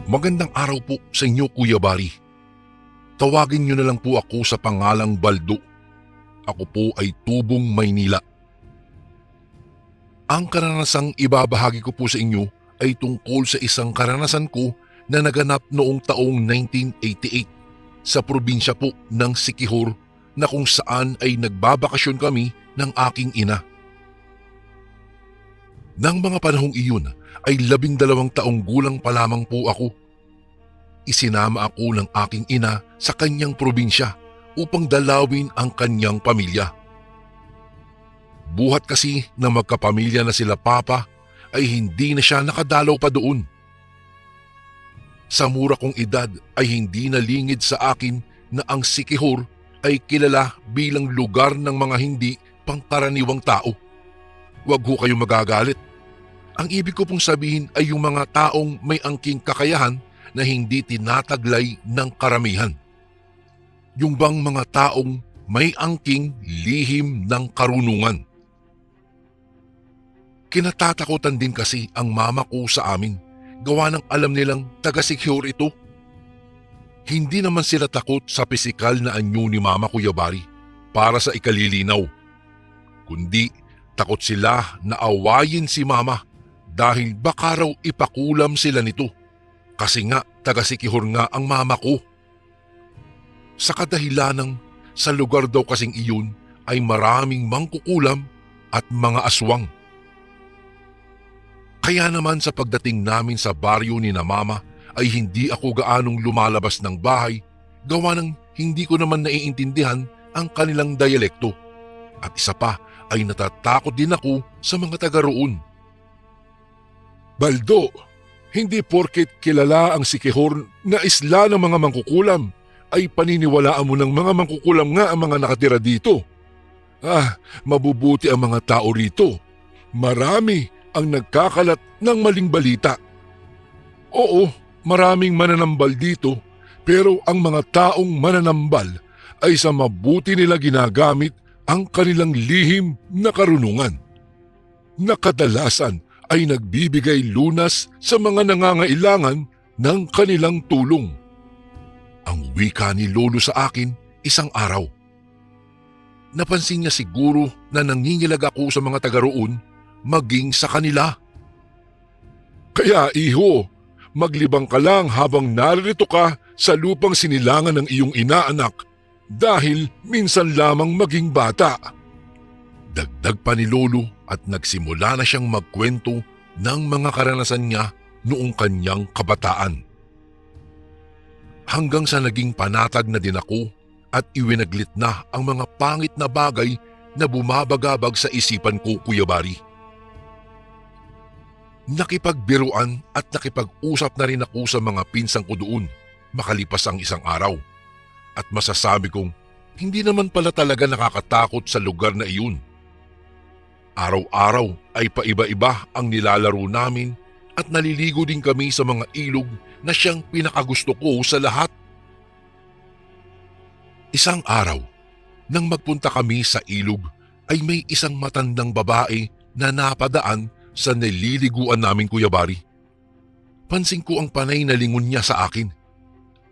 Magandang araw po sa inyo, Kuya Bari. Tawagin niyo na lang po ako sa pangalang Baldo. Ako po ay tubong Maynila. Ang karanasang ibabahagi ko po sa inyo ay tungkol sa isang karanasan ko na naganap noong taong 1988 sa probinsya po ng Siquijor na kung saan ay nagbabakasyon kami ng aking ina. Nang mga panahong iyon ay 12 taong gulang pa lamang po ako. Isinama ako ng aking ina sa kanyang probinsya upang dalawin ang kanyang pamilya. Buhat kasi na magkapamilya na sila papa ay hindi na siya nakadalaw pa doon. Sa mura kong edad ay hindi nalingid sa akin na ang Siquijor ay kilala bilang lugar ng mga hindi pangkaraniwang tao. Huwag ho kayong magagalit. Ang ibig ko pong sabihin ay yung mga taong may angking kakayahan na hindi tinataglay ng karamihan. Yung bang mga taong may angking lihim ng karunungan. Kinatatakutan din kasi ang mama ko sa amin, gawa ng alam nilang taga-Siquijor ito. Hindi naman sila takot sa pisikal na anyo ni Mama Kuya Bari para sa ikalilinaw, kundi takot sila na awayin si Mama dahil baka raw ipakulam sila nito kasi nga taga-Siquijor nga ang mama ko. Sa kadahilanang sa lugar daw kasing iyon ay maraming mangkukulam at mga aswang. Kaya naman sa pagdating namin sa baryo ni na Mama ay hindi ako gaanong lumalabas ng bahay gawa ng hindi ko naman naiintindihan ang kanilang dialekto. At isa pa ay natatakot din ako sa mga taga roon. Baldo, hindi porket kilala ang Siquijor na isla ng mga mangkukulam ay paniniwalaan mo ng mga mangkukulam nga ang mga nakatira dito. Mabubuti ang mga tao rito. Marami ang nagkakalat ng maling balita. Oo, maraming mananambal dito, pero ang mga taong mananambal ay sa mabuti nila ginagamit ang kanilang lihim na karunungan. Nakadalasan ay nagbibigay lunas sa mga nangangailangan ng kanilang tulong. Ang wika ni Lolo sa akin isang araw. Napansin niya siguro na nangingilag ako sa mga taga roon maging sa kanila. Kaya iho, maglibang ka lang habang naririto ka sa lupang sinilangan ng iyong inaanak dahil minsan lamang maging bata. Dagdag pa ni Lolo at nagsimula na siyang magkwento ng mga karanasan niya noong kanyang kabataan. Hanggang sa naging panatag na din ako at iwinaglit na ang mga pangit na bagay na bumabagabag sa isipan ko, Kuya Bari. Nakipagbiruan at nakipag-usap na rin ako sa mga pinsang ko doon makalipas ang isang araw. At masasabi kong hindi naman pala talaga nakakatakot sa lugar na iyon. Araw-araw ay paiba-iba ang nilalaro namin at naliligo din kami sa mga ilog na siyang pinakagusto ko sa lahat. Isang araw, nang magpunta kami sa ilog ay may isang matandang babae na napadaan sa nililiguan namin, Kuya Bari. Pansin ko ang panay na lingon niya sa akin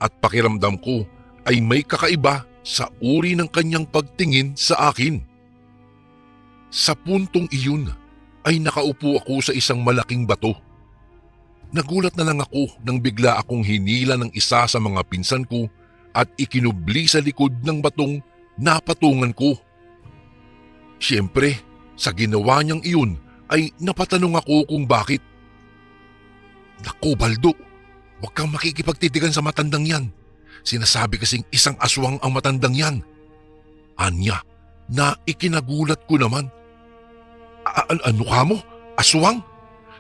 at pakiramdam ko ay may kakaiba sa uri ng kanyang pagtingin sa akin. Sa puntong iyon ay nakaupo ako sa isang malaking bato. Nagulat na lang ako nang bigla akong hinila ng isa sa mga pinsan ko at ikinubli sa likod ng batong napatungan ko. Siyempre, sa ginawa niyang iyon ay napatanong ako kung bakit. Naku Baldo, huwag kang makikipagtitigan sa matandang yan. Sinasabi kasing isang aswang ang matandang yan. Anya, na ikinagulat ko naman. Ano ka mo? Aswang?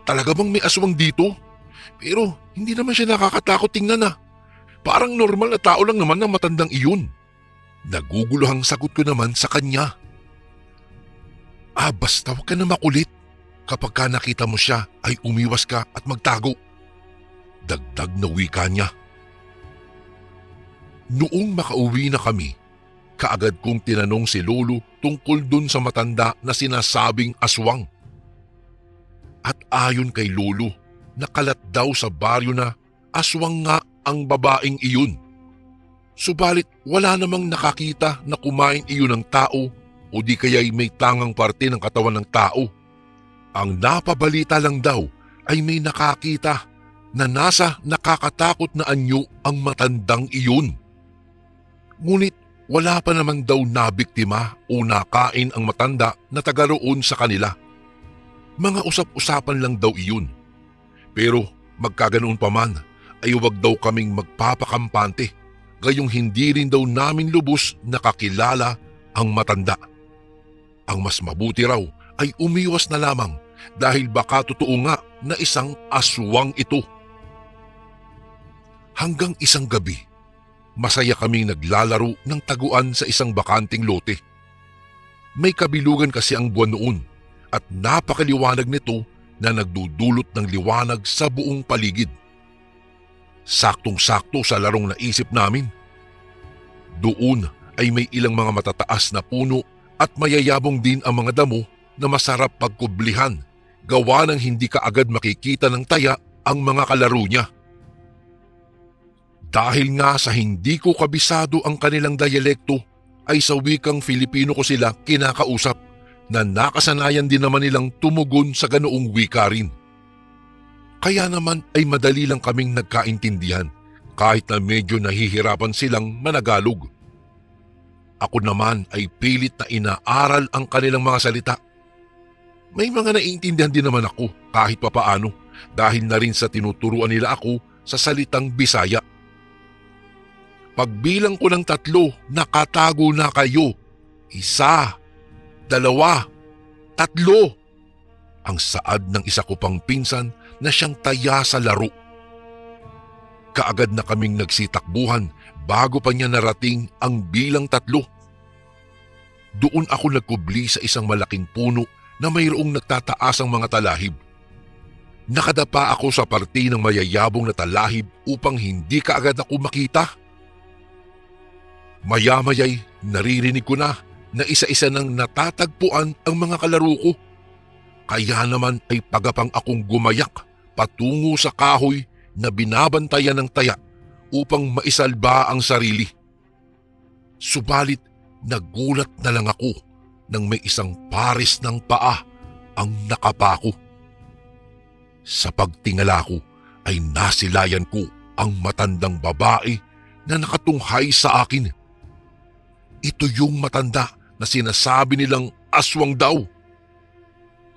Talaga bang may aswang dito? Pero hindi naman siya nakakatakot tingnan . Parang normal na tao lang naman ang matandang iyon. Naguguluhang sagot ko naman sa kanya. Basta huwag ka na makulit. Kapag ka nakita mo siya ay umiwas ka at magtago. Dagdag na wika niya. Noong makauwi na kami, kaagad kong tinanong si Lolo tungkol dun sa matanda na sinasabing aswang. At ayon kay Lolo, nakalat daw sa baryo na aswang nga ang babaeng iyon. Subalit wala namang nakakita na kumain iyon ng tao o di kaya'y may tangang parte ng katawan ng tao. Ang napabalita lang daw ay may nakakita na nasa nakakatakot na anyo ang matandang iyon. Ngunit wala pa naman daw nabiktima o nakain ang matanda na taga roon sa kanila. Mga usap-usapan lang daw iyon. Pero magkaganoon pa man ay huwag daw kaming magpapakampante, gayong hindi rin daw namin lubos nakakilala ang matanda. Ang mas mabuti raw ay umiwas na lamang dahil baka totoo nga na isang aswang ito. Hanggang isang gabi, masaya kaming naglalaro ng taguan sa isang bakanting lote. May kabilugan kasi ang buwan noon at napakaliwanag nito na nagdudulot ng liwanag sa buong paligid. Saktong-sakto sa larong naisip namin. Doon ay may ilang mga matataas na puno at mayayabong din ang mga damo na masarap pagkublihan, gawa ng hindi ka agad makikita ng taya ang mga kalaro niya. Dahil nga sa hindi ko kabisado ang kanilang diyalekto, ay sa wikang Filipino ko sila kinakausap na nakasanayan din naman nilang tumugon sa ganoong wika rin. Kaya naman ay madali lang kaming nagkaintindihan kahit na medyo nahihirapan silang managalog. Ako naman ay pilit na inaaral ang kanilang mga salita. May mga naiintindihan din naman ako kahit papaano dahil na rin sa tinuturuan nila ako sa salitang Bisaya. Pagbilang ko ng 3, nakatago na kayo. 1, 2, 3. Ang saad ng isa ko pang pinsan na siyang taya sa laro. Kaagad na kaming nagsitakbuhan bago pa niya narating ang bilang 3. Doon ako nagkubli sa isang malaking puno na mayroong nagtataasang mga talahib. Nakadapa ako sa parte ng mayayabong na talahib upang hindi kaagad ako makita. Maya-maya'y naririnig ko na isa-isa nang natatagpuan ang mga kalaro ko. Kaya naman ay pagapang akong gumayak patungo sa kahoy na binabantayan ng taya upang maisalba ang sarili. Subalit nagulat na lang ako nang may isang pares ng paa ang nakapako. Sa pagtingala ko ay nasilayan ko ang matandang babae na nakatunghay sa akin. Ito yung matanda na sinasabi nilang aswang daw.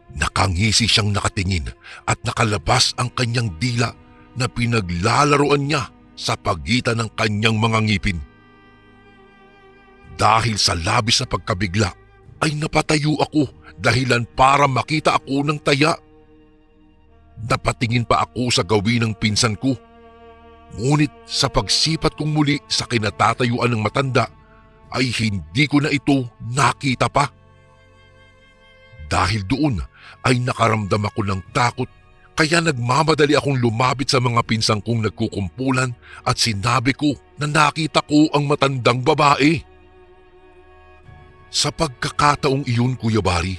Nakangisi siyang nakatingin at nakalabas ang kanyang dila na pinaglalaroan niya sa pagitan ng kanyang mga ngipin. Dahil sa labis na pagkabigla ay napatayo ako dahilan para makita ako ng taya. Napatingin pa ako sa gawin ng pinsan ko. Ngunit sa pagsipat kong muli sa kinatatayuan ng matanda ay hindi ko na ito nakita pa. Dahil doon ay nakaramdam ako ng takot kaya nagmamadali akong lumapit sa mga pinsang kong nagkukumpulan at sinabi ko na nakita ko ang matandang babae. Sa pagkakataong iyon, Kuya Bari,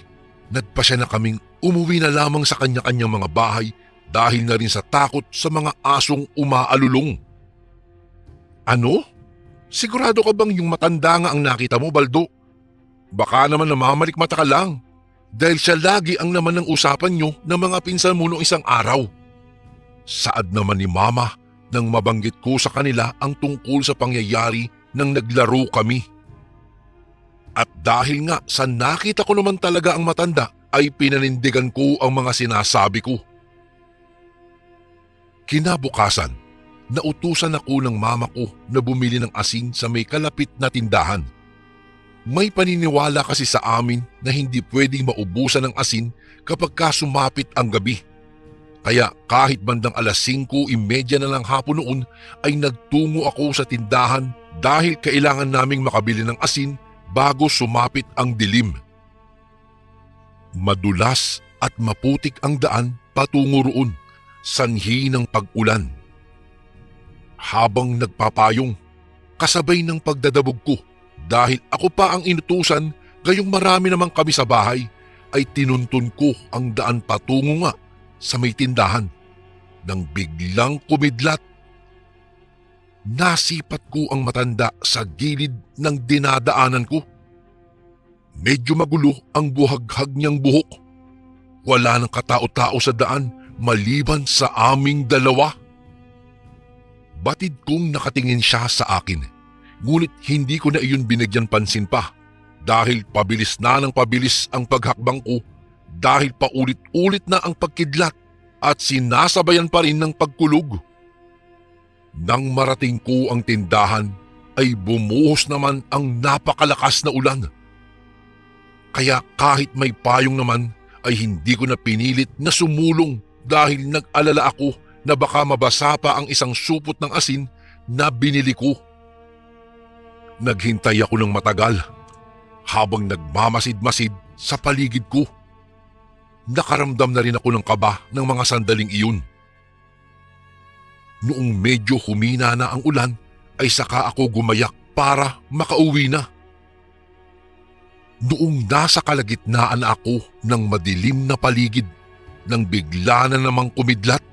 nagpasya na kaming umuwi na lamang sa kanya-kanyang mga bahay dahil na rin sa takot sa mga asong umaalulong. Ano? Sigurado ka bang yung matanda nga ang nakita mo, Baldo? Baka naman namamalikmata ka lang dahil siya lagi ang naman ng usapan nyo ng mga pinsan mo noong isang araw. Saad naman ni Mama nang mabanggit ko sa kanila ang tungkol sa pangyayari nang naglaro kami. At dahil nga sa nakita ko naman talaga ang matanda ay pinanindigan ko ang mga sinasabi ko. Kinabukasan, nautusan ako ng mama ko na bumili ng asin sa may kalapit na tindahan. May paniniwala kasi sa amin na hindi pwedeng maubusan ng asin kapag sumapit ang gabi. Kaya kahit bandang 5:30 na lang hapon noon ay nagtungo ako sa tindahan dahil kailangan naming makabili ng asin bago sumapit ang dilim. Madulas at maputik ang daan patungo roon, sanhi ng pag-ulan. Habang nagpapayong, kasabay ng pagdadabog ko dahil ako pa ang inutusan gayong marami naman kami sa bahay, ay tinuntun ko ang daan patungo nga sa may tindahan nang biglang kumidlat nasipat ko ang matanda sa gilid ng dinadaanan ko. Medyo magulo ang buhaghag niyang buhok. Wala nang katao-tao sa daan maliban sa aming dalawa. Batid kong nakatingin siya sa akin, ngunit hindi ko na iyon binigyan pansin pa dahil pabilis na ng pabilis ang paghakbang ko dahil paulit-ulit na ang pagkidlat at sinasabayan pa rin ng pagkulog. Nang marating ko ang tindahan ay bumuhos naman ang napakalakas na ulan. Kaya kahit may payong naman ay hindi ko na pinilit na sumulong dahil nag-alala ako na baka mabasa pa ang isang supot ng asin na binili ko. Naghintay ako ng matagal habang nagmamasid-masid sa paligid ko. Nakaramdam na rin ako ng kaba ng mga sandaling iyon. Noong medyo humina na ang ulan ay saka ako gumayak para makauwi na. Noong nasa kalagitnaan na ako ng madilim na paligid nang bigla na namang kumidlat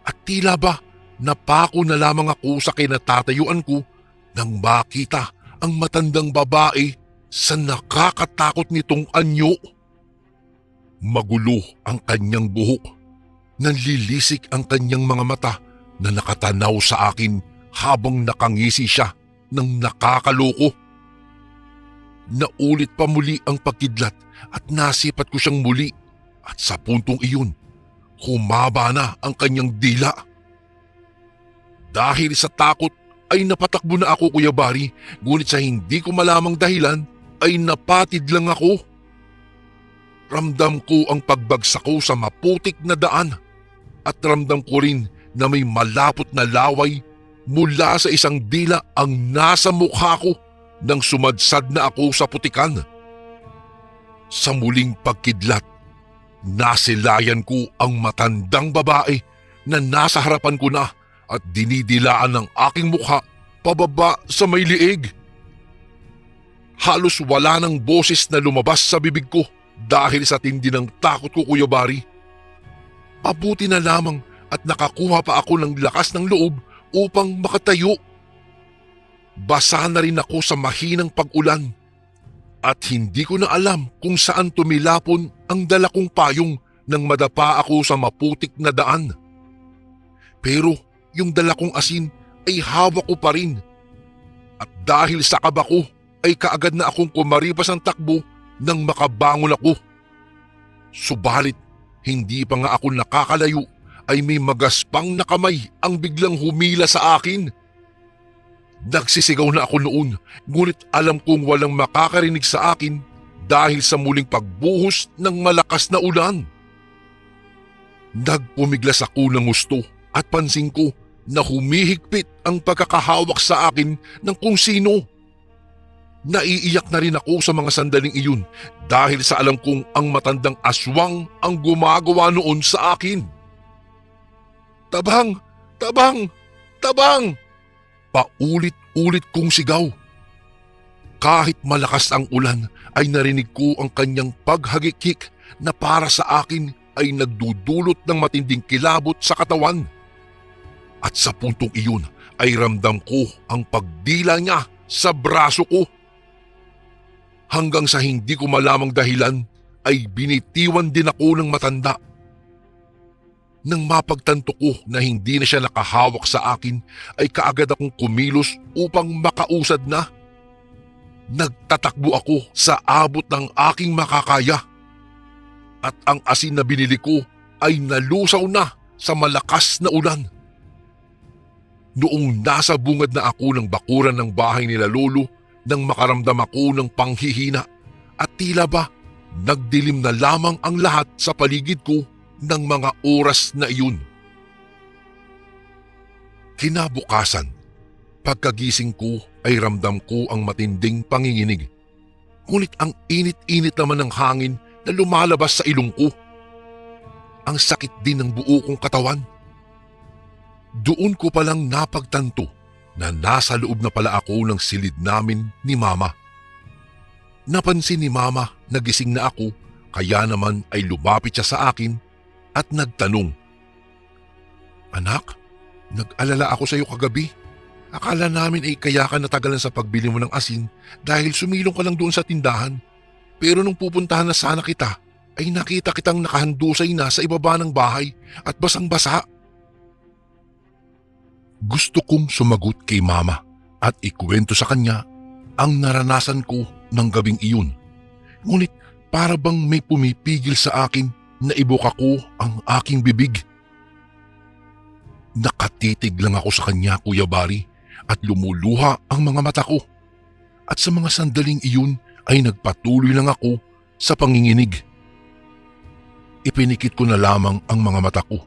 at tila ba napako na lamang ako sa kinatatayuan ko nang makita ang matandang babae sa nakakatakot nitong anyo. Magulo ang kanyang buhok, nanlilisik ang kanyang mga mata na nakatanaw sa akin habang nakangisi siya ng nakakaloko. Naulit pa muli ang pagkidlat at nasipat ko siyang muli at sa puntong iyon, humaba na ang kanyang dila. Dahil sa takot ay napatakbo na ako, Kuya Bari, ngunit sa hindi ko malamang dahilan ay napatid lang ako. Ramdam ko ang pagbagsak ko sa maputik na daan at ramdam ko rin na may malapot na laway mula sa isang dila ang nasa mukha ko nang sumadsad na ako sa putikan. Sa muling pagkidlat, nasilayan ko ang matandang babae na nasa harapan ko na at dinidilaan ng aking mukha pababa sa may liig. Halos wala ng boses na lumabas sa bibig ko dahil sa tindi ng takot ko, Kuya Bari. Mabuti na lamang at nakakuha pa ako ng lakas ng loob upang makatayo. Basa na rin ako sa mahinang pag-ulan at hindi ko na alam kung saan tumilapon ang dala kong payong nang madapa ako sa maputik na daan. Pero yung dala kong asin ay hawak ko pa rin. At dahil sa kaba ko ay kaagad na akong kumaripas ang takbo nang makabangon ako. Subalit hindi pa nga ako nakakalayo ay may magaspang na kamay ang biglang humila sa akin. Nagsisigaw na ako noon, ngunit alam kong walang makakarinig sa akin dahil sa muling pagbuhos ng malakas na ulan. Nagpumiglas ako ng gusto at pansin ko na humihigpit ang pagkakahawak sa akin ng kung sino. Naiiyak na rin ako sa mga sandaling iyon dahil sa alam kong ang matandang aswang ang gumagawa noon sa akin. Tabang! Tabang! Tabang! Paulit-ulit kong sigaw. Kahit malakas ang ulan ay narinig ko ang kanyang paghagikik na para sa akin ay nagdudulot ng matinding kilabot sa katawan. At sa puntong iyon ay ramdam ko ang pagdila niya sa braso ko. Hanggang sa hindi ko malamang dahilan ay binitiwan din ako ng matanda. Nang mapagtanto ko na hindi na siya nakahawak sa akin ay kaagad akong kumilos upang makausad na. Nagtatakbo ako sa abot ng aking makakaya. At ang asin na binili ko ay nalusaw na sa malakas na ulan. Noong nasa bungad na ako ng bakuran ng bahay nila Lolo nang makaramdam ako ng panghihina at tila ba nagdilim na lamang ang lahat sa paligid ko ng mga oras na iyon. Kinabukasan, pagkagising ko ay ramdam ko ang matinding panginginig. Ngunit ang init-init naman ng hangin na lumalabas sa ilong ko. Ang sakit din ng buo kong katawan. Doon ko palang napagtanto na nasa loob na pala ako ng silid namin ni Mama. Napansin ni Mama na gising na ako kaya naman ay lumapit siya sa akin at nagtanong, "Anak, nag-alala ako sa iyo kagabi. Akala namin ay kaya ka natagalan sa pagbili mo ng asin dahil sumilong ka lang doon sa tindahan. Pero nung pupuntahan na sana kita, ay nakita kitang nakahandusay na sa ibaba ng bahay at basang-basa. Gusto kong sumagot kay mama at ikwento sa kanya ang naranasan ko ng gabing iyon. Ngunit para bang may pumipigil sa akin na ibuka ko ang aking bibig. Nakatitig lang ako sa kanya, Kuya Bari, at lumuluha ang mga mata ko. At sa mga sandaling iyon ay nagpatuloy lang ako sa panginginig. Ipinikit ko na lamang ang mga mata ko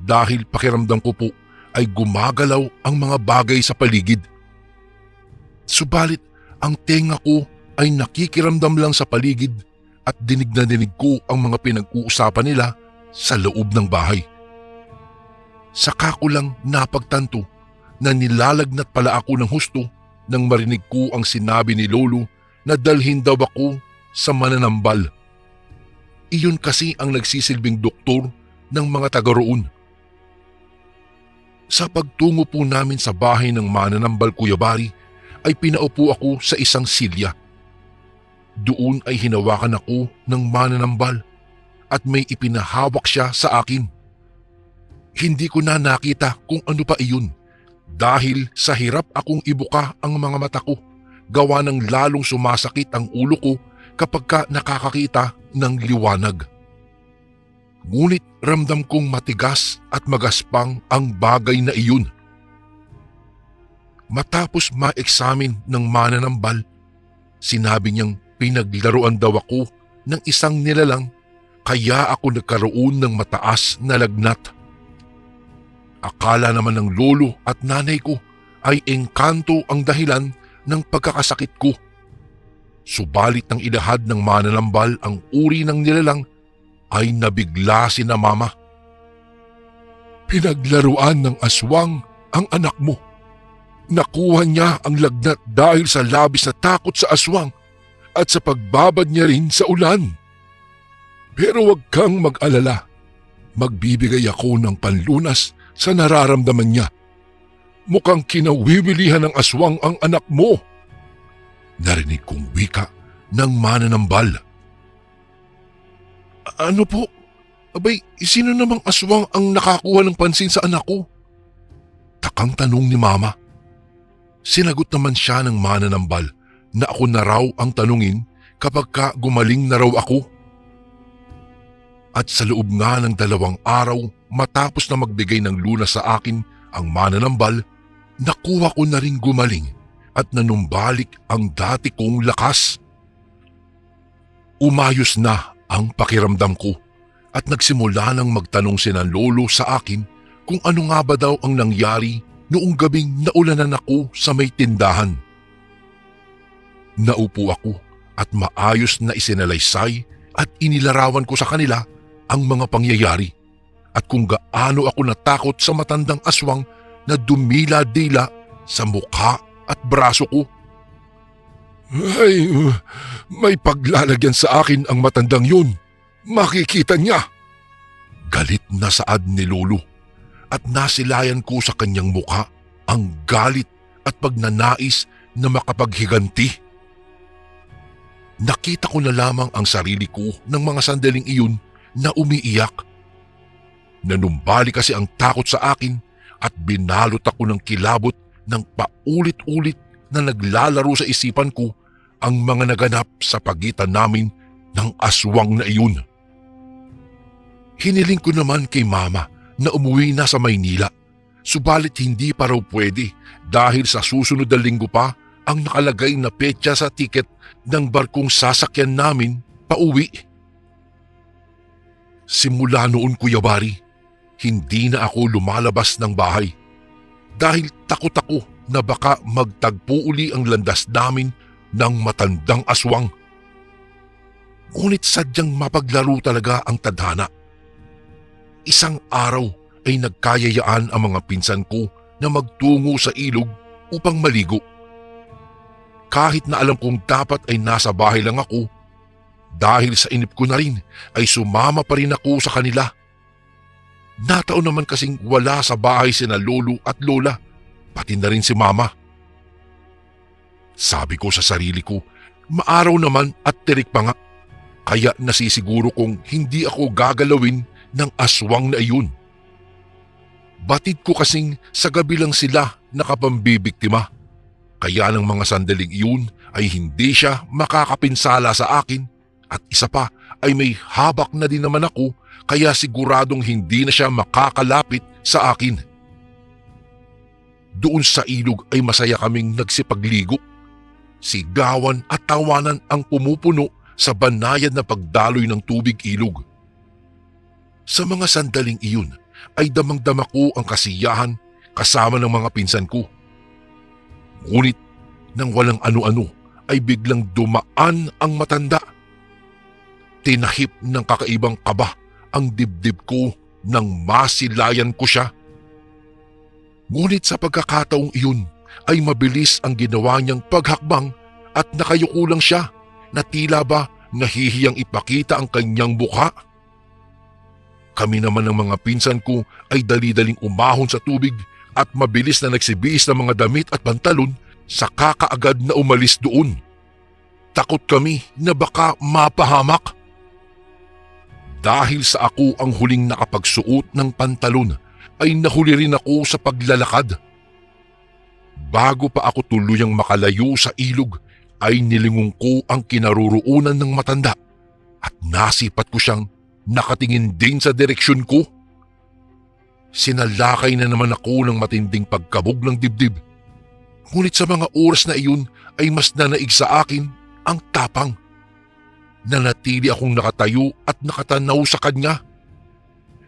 dahil pakiramdam ko po ay gumagalaw ang mga bagay sa paligid. Subalit ang tenga ko ay nakikiramdam lang sa paligid at dinig na dinig ko ang mga pinag-uusapan nila sa loob ng bahay. Saka ko lang napagtanto na nilalagnat pala ako ng husto nang marinig ko ang sinabi ni Lolo na dalhin daw ako sa mananambal. Iyon kasi ang nagsisilbing doktor ng mga taga roon. Sa pagtungo po namin sa bahay ng mananambal, Kuya Bari, ay pinaupo ako sa isang silya. Doon ay hinawakan ako ng mananambal at may ipinahawak siya sa akin. Hindi ko na nakita kung ano pa iyon dahil sa hirap akong ibuka ang mga mata ko, gawa ng lalong sumasakit ang ulo ko kapag nakakakita ng liwanag. Ngunit ramdam kong matigas at magaspang ang bagay na iyon. Matapos ma-examine ng mananambal, sinabi niyang pinaglaruan daw ako ng isang nilalang kaya ako nagkaroon ng mataas na lagnat. Akala naman ng lolo at nanay ko ay engkanto ang dahilan ng pagkakasakit ko. Subalit nang ilahad ng mananambal ang uri ng nilalang ay nabigla si na mama. Pinaglaruan ng aswang ang anak mo. Nakuha niya ang lagnat dahil sa labis na takot sa aswang at sa pagbabad niya rin sa ulan. Pero huwag kang mag-alala. Magbibigay ako ng panlunas sa nararamdaman niya. Mukhang kinawiwilihan ng aswang ang anak mo. Narinig kong wika ng mananambal. Ano po? Abay, sino namang aswang ang nakakuha ng pansin sa anak ko? Takang tanong ni mama. Sinagot naman siya ng mananambal na ako na raw ang tanungin kapag gumaling na raw ako. At sa loob nga ng 2 araw matapos na magbigay ng lunas sa akin ang mananambal, nakuha ko na ring gumaling at nanumbalik ang dati kong lakas. Umayos na ang pakiramdam ko at nagsimula nang magtanong sina Lolo sa akin kung ano nga ba daw ang nangyari noong gabing naulanan ako sa may tindahan. Naupo ako at maayos na isinalaysay at inilarawan ko sa kanila ang mga pangyayari at kung gaano ako natakot sa matandang aswang na dumila-dila sa mukha at braso ko. Ay, may paglalagyan sa akin ang matandang yun. Makikita niya. Galit na saad ni Lolo at nasilayan ko sa kanyang mukha ang galit at pagnanais na makapaghiganti. Nakita ko na lamang ang sarili ko ng mga sandaling iyon na umiiyak. Nanumbali kasi ang takot sa akin at binalot ako ng kilabot ng paulit-ulit na naglalaro sa isipan ko ang mga naganap sa pagitan namin ng aswang na iyon. Hiniling ko naman kay mama na umuwi na sa Maynila, subalit hindi pa raw pwede dahil sa susunod na linggo pa ang nakalagay na petsa sa tiket ng barkong sasakyan namin pauwi. Simula noon, Kuya Bari, hindi na ako lumalabas ng bahay dahil takot ako na baka magtagpo uli ang landas namin ng matandang aswang. Ngunit sadyang mapaglaro talaga ang tadhana. Isang araw ay nagkayayaan ang mga pinsan ko na magtungo sa ilog upang maligo. Kahit na alam kong dapat ay nasa bahay lang ako, dahil sa inip ko na rin ay sumama pa rin ako sa kanila. Nataon naman kasing wala sa bahay sina Lolo at Lola pati na rin si Mama. Sabi ko sa sarili ko, maaraw naman at tirik pa nga, kaya nasisiguro kong hindi ako gagalawin ng aswang na iyon. Batid ko kasing sa gabi lang sila nakapambibiktima, kaya ng mga sandaling iyon ay hindi siya makakapinsala sa akin at isa pa ay may habak na din naman ako kaya siguradong hindi na siya makakalapit sa akin. Doon sa ilog ay masaya kaming nagsipagligo. Sigawan at tawanan ang pumupuno sa banayad na pagdaloy ng tubig ilog. Sa mga sandaling iyon ay damang-dama ko ang kasiyahan kasama ng mga pinsan ko. Ngunit nang walang ano-ano ay biglang dumaan ang matanda. Tinahip ng kakaibang kaba ang dibdib ko nang masilayan ko siya. Ngunit sa pagkakataong iyon ay mabilis ang ginawa niyang paghakbang at nakayuko lang siya na tila ba nahihiyang ipakita ang kanyang mukha. Kami naman ng mga pinsan ko ay dali-daling umahon sa tubig at mabilis na nagsibihis ng mga damit at pantalon sa kakaagad na umalis doon. Takot kami na baka mapahamak. Dahil sa ako ang huling nakapagsuot ng pantalon ay nahuli rin ako sa paglalakad. Bago pa ako tuluyang makalayo sa ilog ay nilingon ko ang kinaroroonan ng matanda at nasipat ko siyang nakatingin din sa direksyon ko. Sinalakay na naman ako ng matinding pagkabog ng dibdib. Ngunit sa mga oras na iyon ay mas nanaig sa akin ang tapang. Nanatili akong nakatayo at nakatanaw sa kanya.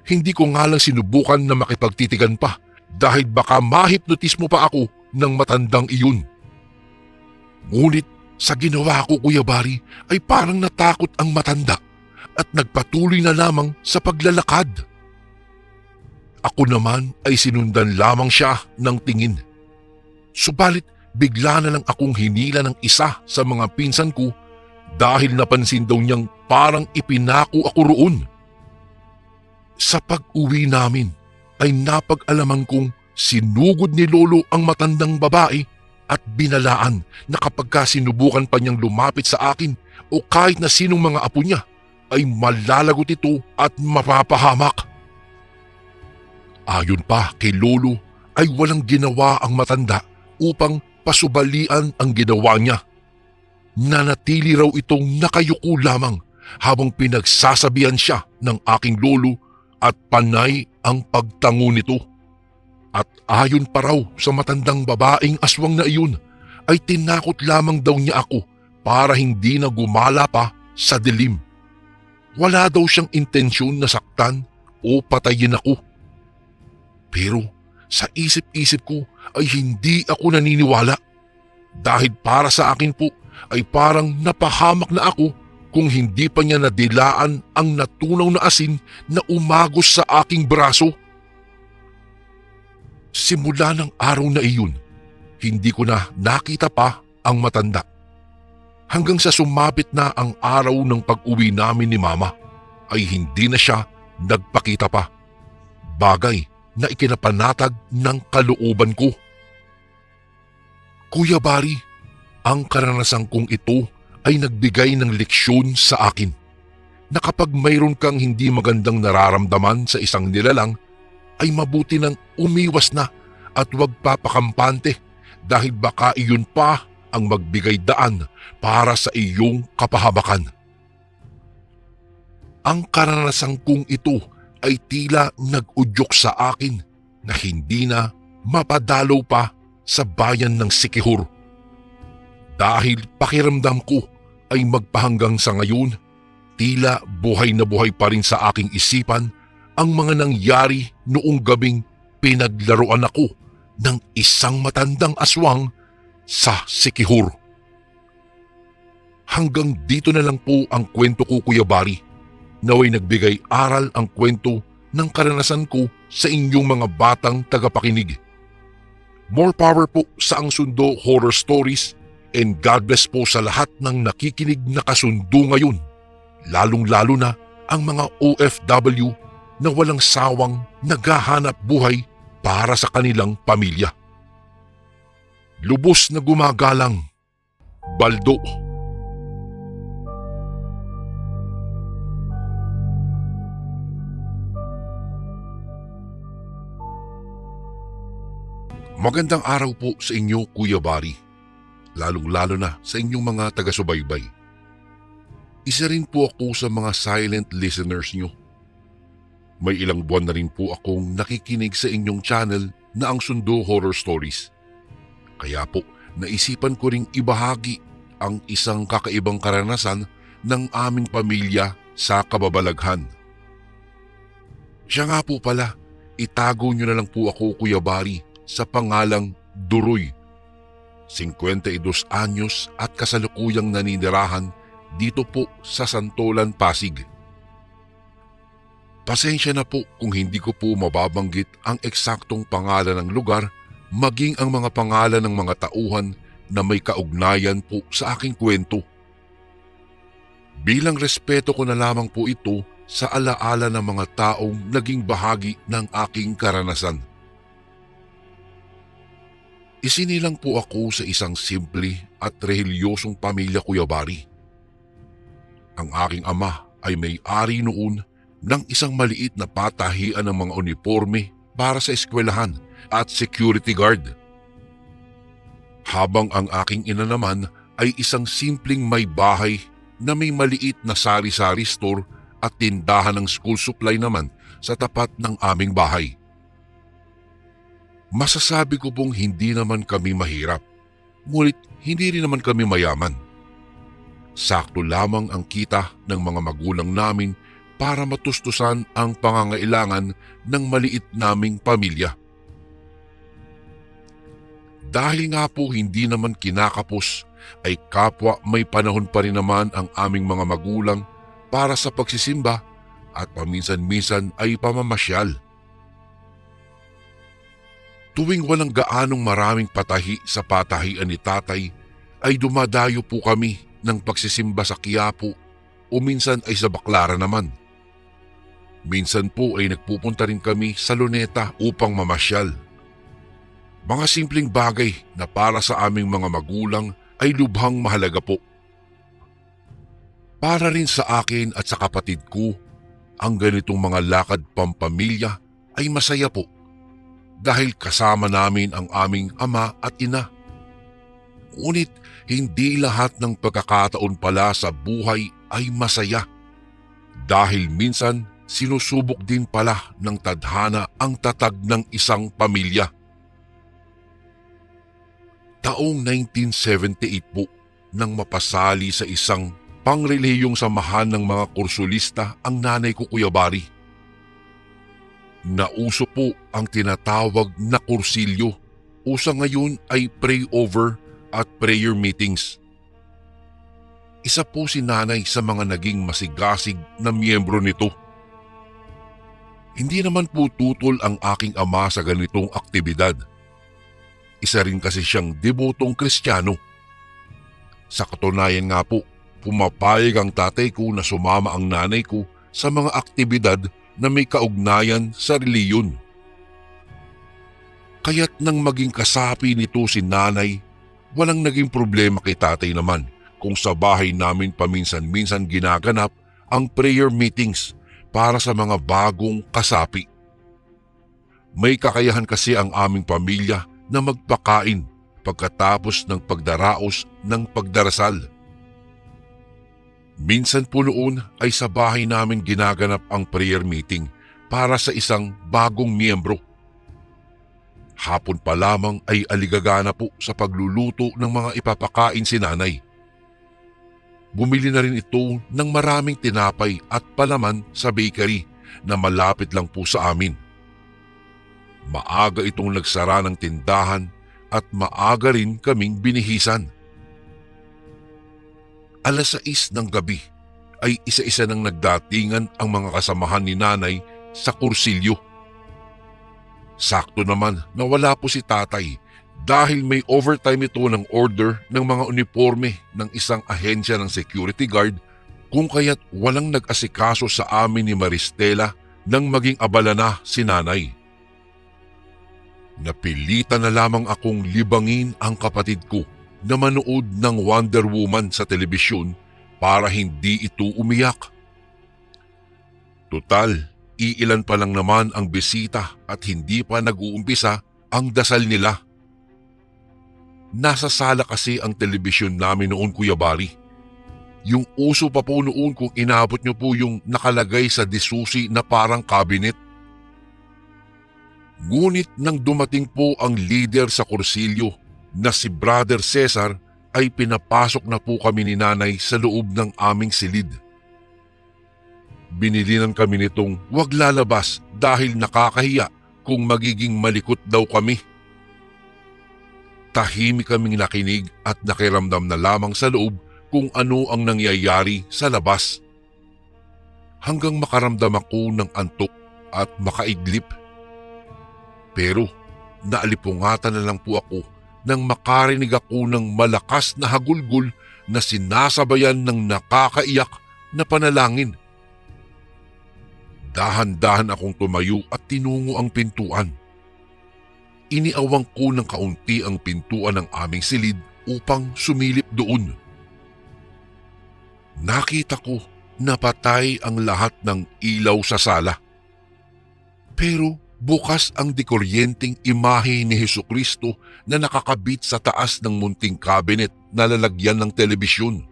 Hindi ko nga lang sinubukan na makipagtitigan pa dahil baka mahipnotismo pa ako ng matandang iyon. Ngunit sa ginawa ko, Kuya Bari, ay parang natakot ang matanda at nagpatuloy na lamang sa paglalakad. Ako naman ay sinundan lamang siya ng tingin. Subalit bigla na lang akong hinila ng isa sa mga pinsan ko dahil napansin daw niyang parang ipinako ako roon. Sa pag-uwi namin ay napag-alaman kong sinugod ni Lolo ang matandang babae at binalaan na kapag sinubukan pa niyang lumapit sa akin o kahit na sinong mga apo niya ay malalagot ito at mapapahamak. Ayon pa kay Lolo ay walang ginawa ang matanda upang pasubalian ang ginawa niya. Nanatili raw itong nakayuko lamang habang pinagsasabihan siya ng aking lolo at panay ang pagtango nito. At ayon pa raw sa matandang babaeng aswang na iyon ay tinakot lamang daw niya ako para hindi na gumala pa sa dilim. Wala daw siyang intensyon na saktan o patayin ako. Pero sa isip-isip ko ay hindi ako naniniwala dahil para sa akin po ay parang napahamak na ako kung hindi pa niya nadilaan ang natunaw na asin na umagos sa aking braso. Simula ng araw na iyon, hindi ko na nakita pa ang matanda. Hanggang sa sumapit na ang araw ng pag-uwi namin ni Mama, ay hindi na siya nagpakita pa. Bagay na ikinapanatag ng kalooban ko. Kuya Bari, ang karanasan kong ito ay nagbigay ng leksyon sa akin na kapag mayroon kang hindi magandang nararamdaman sa isang nilalang, ay mabuti nang umiwas na at huwag papakampante dahil baka iyon pa ang magbigay daan para sa iyong kapahabakan. Ang karanasan kong ito ay tila nag-udyok sa akin na hindi na mapadalaw pa sa bayan ng Siquijor. Dahil pakiramdam ko ay magpahanggang sa ngayon, tila buhay na buhay pa rin sa aking isipan ang mga nangyari noong gabing pinaglaruan ako ng isang matandang aswang sa Siquijor. Hanggang dito na lang po ang kwento ko, Kuya Bari. Naway nagbigay aral ang kwento ng karanasan ko sa inyong mga batang tagapakinig. More power po sa Ang Sundo Horror Stories and God bless po sa lahat ng nakikinig na kasundo ngayon, lalong-lalo na ang mga OFW na walang sawang naghahanap buhay para sa kanilang pamilya. lubos na gumagalang. Baldo. Magandang araw po sa inyo, Kuya Bari. Lalong-lalo na sa inyong mga taga-subaybay. Isa rin po ako sa mga silent listeners nyo. May ilang buwan na rin po akong nakikinig sa inyong channel na ang Sundo Horror Stories. Kaya po, naisipan ko ring ibahagi ang isang kakaibang karanasan ng aming pamilya sa kababalaghan. Siya nga po pala, itago nyo na lang po ako, Kuya Bari, sa pangalang Duroy. 52 anyos at kasalukuyang naninirahan dito po sa Santolan, Pasig. Pasensya na po kung hindi ko po mababanggit ang eksaktong pangalan ng lugar maging ang mga pangalan ng mga tauhan na may kaugnayan po sa aking kwento. Bilang respeto ko na lamang po ito sa alaala ng mga taong naging bahagi ng aking karanasan. Isinilang po ako sa isang simple at relihiyosong pamilya, Kuya Bari. Ang aking ama ay may-ari noon ng isang maliit na patahian ng mga uniforme para sa eskwelahan at security guard. Habang ang aking ina naman ay isang simpleng may bahay na may maliit na sari-sari store at tindahan ng school supply naman sa tapat ng aming bahay. Masasabi ko pong hindi naman kami mahirap, ngunit hindi rin naman kami mayaman. Sakto lamang ang kita ng mga magulang namin para matustusan ang pangangailangan ng maliit naming pamilya. Dahil nga po hindi naman kinakapos, ay kapwa may panahon pa rin naman ang aming mga magulang para sa pagsisimba at paminsan-minsan ay pamamasyal. Tuwing walang gaanong maraming patahi sa patahian ni tatay, ay dumadayo po kami ng pagsisimba sa Quiapo o minsan ay sa Baclaran naman. Minsan po ay nagpupunta rin kami sa Luneta upang mamasyal. Mga simpleng bagay na para sa aming mga magulang ay lubhang mahalaga po. Para rin sa akin at sa kapatid ko, ang ganitong mga lakad pampamilya ay masaya po. Dahil kasama namin ang aming ama at ina. Ngunit hindi lahat ng pagkakataon pala sa buhay ay masaya. Dahil minsan sinusubok din pala ng tadhana ang tatag ng isang pamilya. Taong 1978 po nang mapasali sa isang pangrelihiyong samahan ng mga kursulista ang nanay ko, Kuya Bari. Nauso po ang tinatawag na kursilyo o sa ngayon ay pray-over at prayer meetings. Isa po si nanay sa mga naging masigasig na miyembro nito. Hindi naman po tutol ang aking ama sa ganitong aktibidad. Isa rin kasi siyang debotong Kristiyano. Sa katunayan nga po, pumapayag ang tatay ko na sumama ang nanay ko sa mga aktibidad na may kaugnayan sa reliyon. Kaya't nang maging kasapi nito si nanay, walang naging problema kay tatay naman kung sa bahay namin paminsan-minsan ginaganap ang prayer meetings para sa mga bagong kasapi. May kakayahan kasi ang aming pamilya na magpakain pagkatapos ng pagdaraos ng pagdarasal. Minsan po noon ay sa bahay namin ginaganap ang prayer meeting para sa isang bagong miyembro. Hapon pa lamang ay aligagana po sa pagluluto ng mga ipapakain si nanay. Bumili na rin ito ng maraming tinapay at palaman sa bakery na malapit lang po sa amin. Maaga itong nagsara ng tindahan at maaga rin kaming binihisan. 6:00 ng gabi ay isa-isa nang nagdatingan ang mga kasamahan ni nanay sa kursilyo. Sakto naman na wala po si tatay dahil may overtime ito ng order ng mga uniforme ng isang ahensya ng security guard kung kaya't walang nag-asikaso sa amin ni Maristela nang maging abala na si nanay. Napilitan na lamang akong libangin ang kapatid ko na manood ng Wonder Woman sa telebisyon para hindi ito umiyak. Tutal, iilan pa lang naman ang bisita at hindi pa nag-uumpisa ang dasal nila. Nasa sala kasi ang telebisyon namin noon, Kuya Bari. Yung uso pa po noon kung inabot niyo po yung nakalagay sa disusi na parang cabinet. Ngunit nang dumating po ang leader sa kursilyo na si Brother Cesar ay pinapasok na po kami ni Nanay sa loob ng aming silid. Binilinan kami nitong wag lalabas dahil nakakahiya kung magiging malikot daw kami. Tahimik kaming nakinig at nakiramdam na lamang sa loob kung ano ang nangyayari sa labas. Hanggang makaramdam ako ng antok at makaidlip. Pero naalipungatan na lang po ako nang makarinig ako ng malakas na hagulgol na sinasabayan ng nakakaiyak na panalangin. Dahan-dahan akong tumayo at tinungo ang pintuan. Iniawang ko ng kaunti ang pintuan ng aming silid upang sumilip doon. Nakita ko na patay ang lahat ng ilaw sa sala. Pero bukas ang dikuryenteng imahe ni Hesukristo na nakakabit sa taas ng munting cabinet na lalagyan ng telebisyon.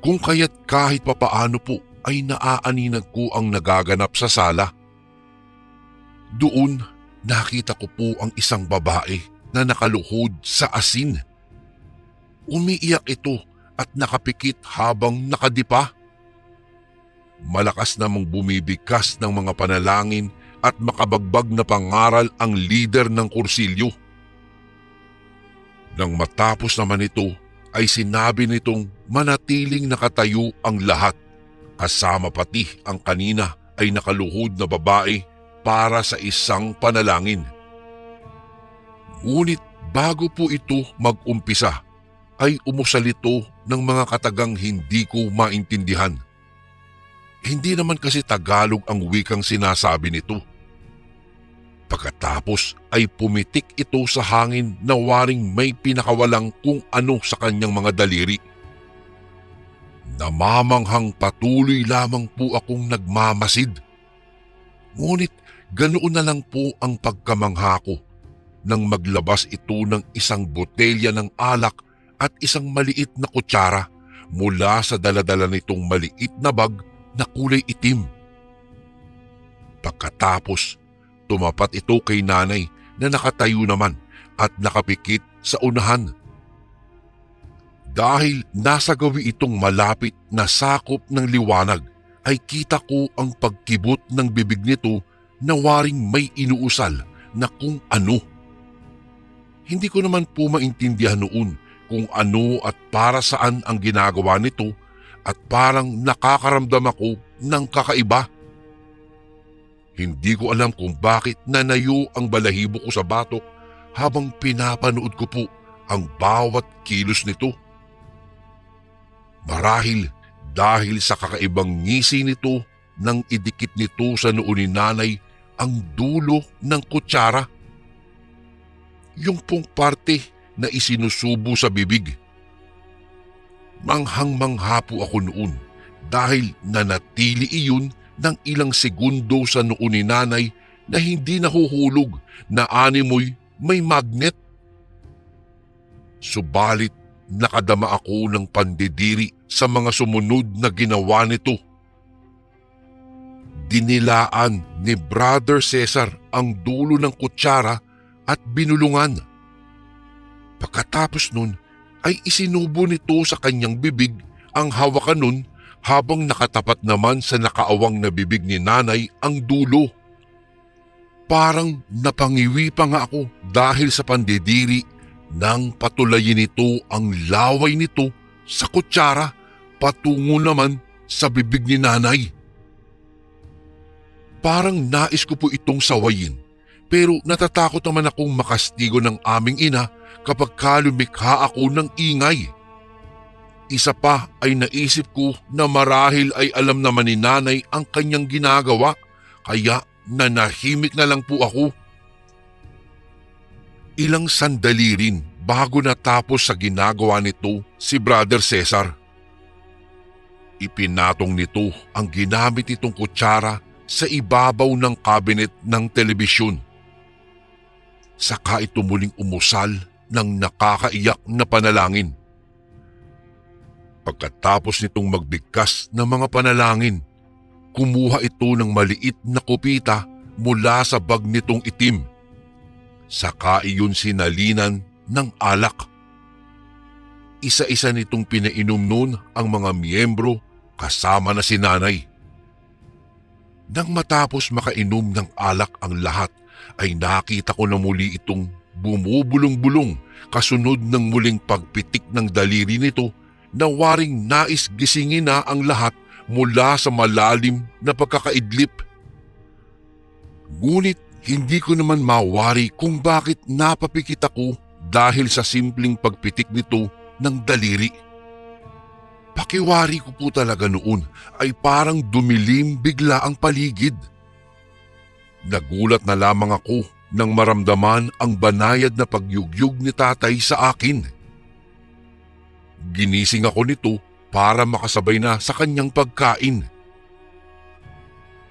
Kung kaya't kahit papaano po ay naaaninag ko ang nagaganap sa sala. Doon nakita ko po ang isang babae na nakaluhod sa asin. Umiiyak ito at nakapikit habang nakadipa. Malakas namang bumibigkas ng mga panalangin at makabagbag na pangaral ang lider ng kursilyo. Nang matapos naman ito ay sinabi nitong manatiling nakatayo ang lahat, kasama pati ang kanina ay nakaluhod na babae para sa isang panalangin. Ngunit bago po ito mag-umpisa ay umusal ito ng mga katagang hindi ko maintindihan. Hindi naman kasi Tagalog ang wikang sinasabi nito. Pagkatapos ay pumitik ito sa hangin na waring may pinakawalang kung ano sa kanyang mga daliri. Namamanghang patuloy lamang po akong nagmamasid. Ngunit ganoon na lang po ang pagkamangha ko nang maglabas ito ng isang botelya ng alak at isang maliit na kutsara mula sa daladala nitong maliit na bag na kulay itim. Pagkatapos, tumapat ito kay Nanay na nakatayo naman at nakapikit sa unahan. Dahil nasa gawi itong malapit na sakop ng liwanag, ay kita ko ang pagkibot ng bibig nito na waring may inuusal na kung ano. Hindi ko naman po maintindihan noon kung ano at para saan ang ginagawa nito at parang nakakaramdam ako ng kakaiba. Hindi ko alam kung bakit nanayo ang balahibo ko sa batok habang pinapanood ko po ang bawat kilos nito. Marahil dahil sa kakaibang ngisi nito nang idikit nito sa noo ni Nanay ang dulo ng kutsara. Yung pong parte na isinusubo sa bibig. Manghang-mangha po ako noon dahil nanatili iyon ng ilang segundo sa noo ni Nanay na hindi nahuhulog na animoy may magnet. Subalit nakadama ako ng pandidiri sa mga sumunod na ginawa nito. Dinilaan ni Brother Cesar ang dulo ng kutsara at binulungan. Pagkatapos nun ay isinubo nito sa kanyang bibig ang hawakan nun habang nakatapat naman sa nakaawang na bibig ni Nanay ang dulo. Parang napangiwi pa nga ako dahil sa pandidiri nang patulayin nito ang laway nito sa kutsara patungo naman sa bibig ni Nanay. Parang nais ko po itong sawayin pero natatakot naman akong makastigo ng aming ina kapag lumikha ako ng ingay. Isa pa ay naisip ko na marahil ay alam naman ni Nanay ang kanyang ginagawa kaya nanahimik na lang po ako. Ilang sandali rin bago natapos sa ginagawa nito si Brother Cesar. Ipinatong nito ang ginamit nitong kutsara sa ibabaw ng cabinet ng telebisyon. Saka ito muling umusal ng nakakaiyak na panalangin. Pagkatapos nitong magbigkas ng mga panalangin, kumuha ito ng maliit na kupita mula sa bag nitong itim. Saka iyon sinalinan ng alak. Isa-isa nitong pinainom noon ang mga miyembro kasama na si nanay. Nang matapos makainom ng alak ang lahat, ay nakita ko na muli itong bumubulong-bulong kasunod ng muling pagpitik ng daliri nito na waring nais gisingin na ang lahat mula sa malalim na pagkakaidlip. Ngunit hindi ko naman mawari kung bakit napapikit ako dahil sa simpleng pagpitik nito ng daliri. Pakiwari ko po talaga noon ay parang dumilim bigla ang paligid. Nagulat na lamang ako nang maramdaman ang banayad na pagyugyug ni tatay sa akin. Ginising ako nito para makasabay na sa kanyang pagkain.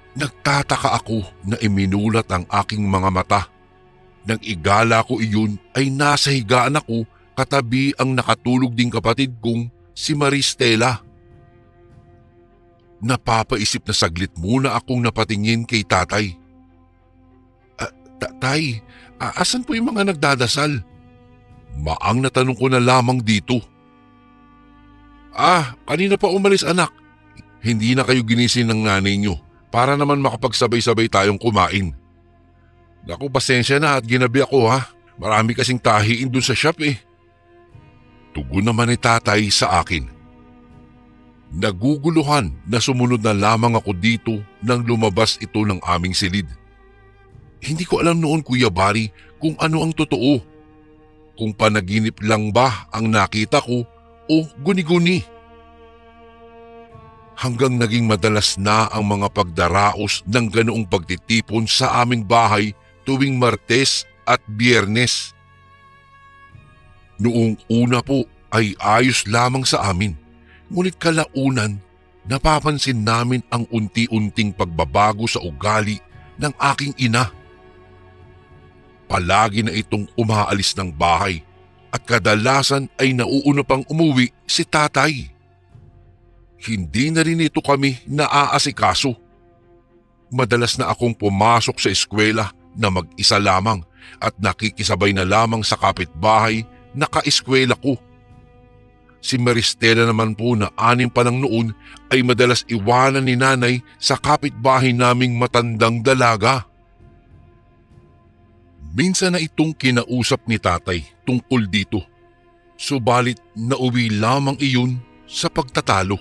Nagtataka ako na iminulat ang aking mga mata. Nang igala ko iyon ay nasa higaan ako katabi ang nakatulog ding kapatid kong si Maristela. Napapaisip na saglit muna akong napatingin kay tatay. Tay, asan po yung mga nagdadasal? Maang natanong ko na lamang dito. Kanina pa umalis anak. Hindi na kayo ginising ng nanay nyo para naman makapagsabay-sabay tayong kumain. Naku, pasensya na at ginabi ako ha. Marami kasing tahiin dun sa shop eh. Tugon naman ni tatay sa akin. Naguguluhan na sumunod na lamang ako dito nang lumabas ito ng aming silid. Hindi ko alam noon, Kuya Bari, kung ano ang totoo. Kung panaginip lang ba ang nakita ko o guni-guni. Hanggang naging madalas na ang mga pagdaraos ng ganoong pagtitipon sa aming bahay tuwing Martes at Biyernes. Noong una po ay ayos lamang sa amin, ngunit kalaunan napapansin namin ang unti-unting pagbabago sa ugali ng aking ina. Palagi na itong umaalis ng bahay at kadalasan ay nauuna pang umuwi si tatay. Hindi na rin ito kami naaasikaso. Madalas na akong pumasok sa eskwela na mag-isa lamang at nakikisabay na lamang sa kapitbahay na kaeskwela ko. Si Maristela naman po na 6 pa lang noon ay madalas iwanan ni nanay sa kapitbahay naming matandang dalaga. Minsan na itong kinausap ni tatay tungkol dito, subalit nauwi lamang iyon sa pagtatalo.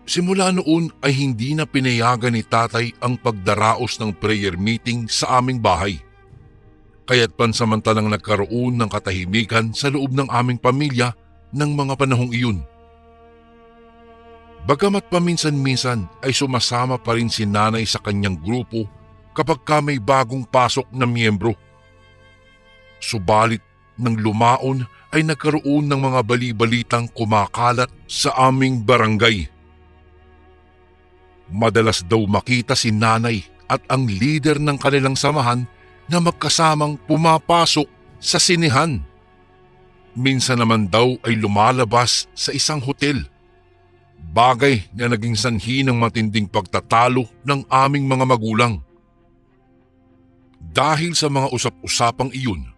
Simula noon ay hindi na pinayagan ni tatay ang pagdaraos ng prayer meeting sa aming bahay. Kaya't pansamantalang nagkaroon ng katahimikan sa loob ng aming pamilya ng mga panahong iyon. Bagamat paminsan-minsan ay sumasama pa rin si nanay sa kanyang grupo kapag may bagong pasok na miyembro. Subalit nang lumaon ay nagkaroon ng mga bali-balitang kumakalat sa aming barangay. Madalas daw makita si nanay at ang leader ng kanilang samahan na magkasamang pumapasok sa sinehan. Minsan naman daw ay lumalabas sa isang hotel. Bagay na naging sanhi ng matinding pagtatalo ng aming mga magulang. Dahil sa mga usap-usapang iyon,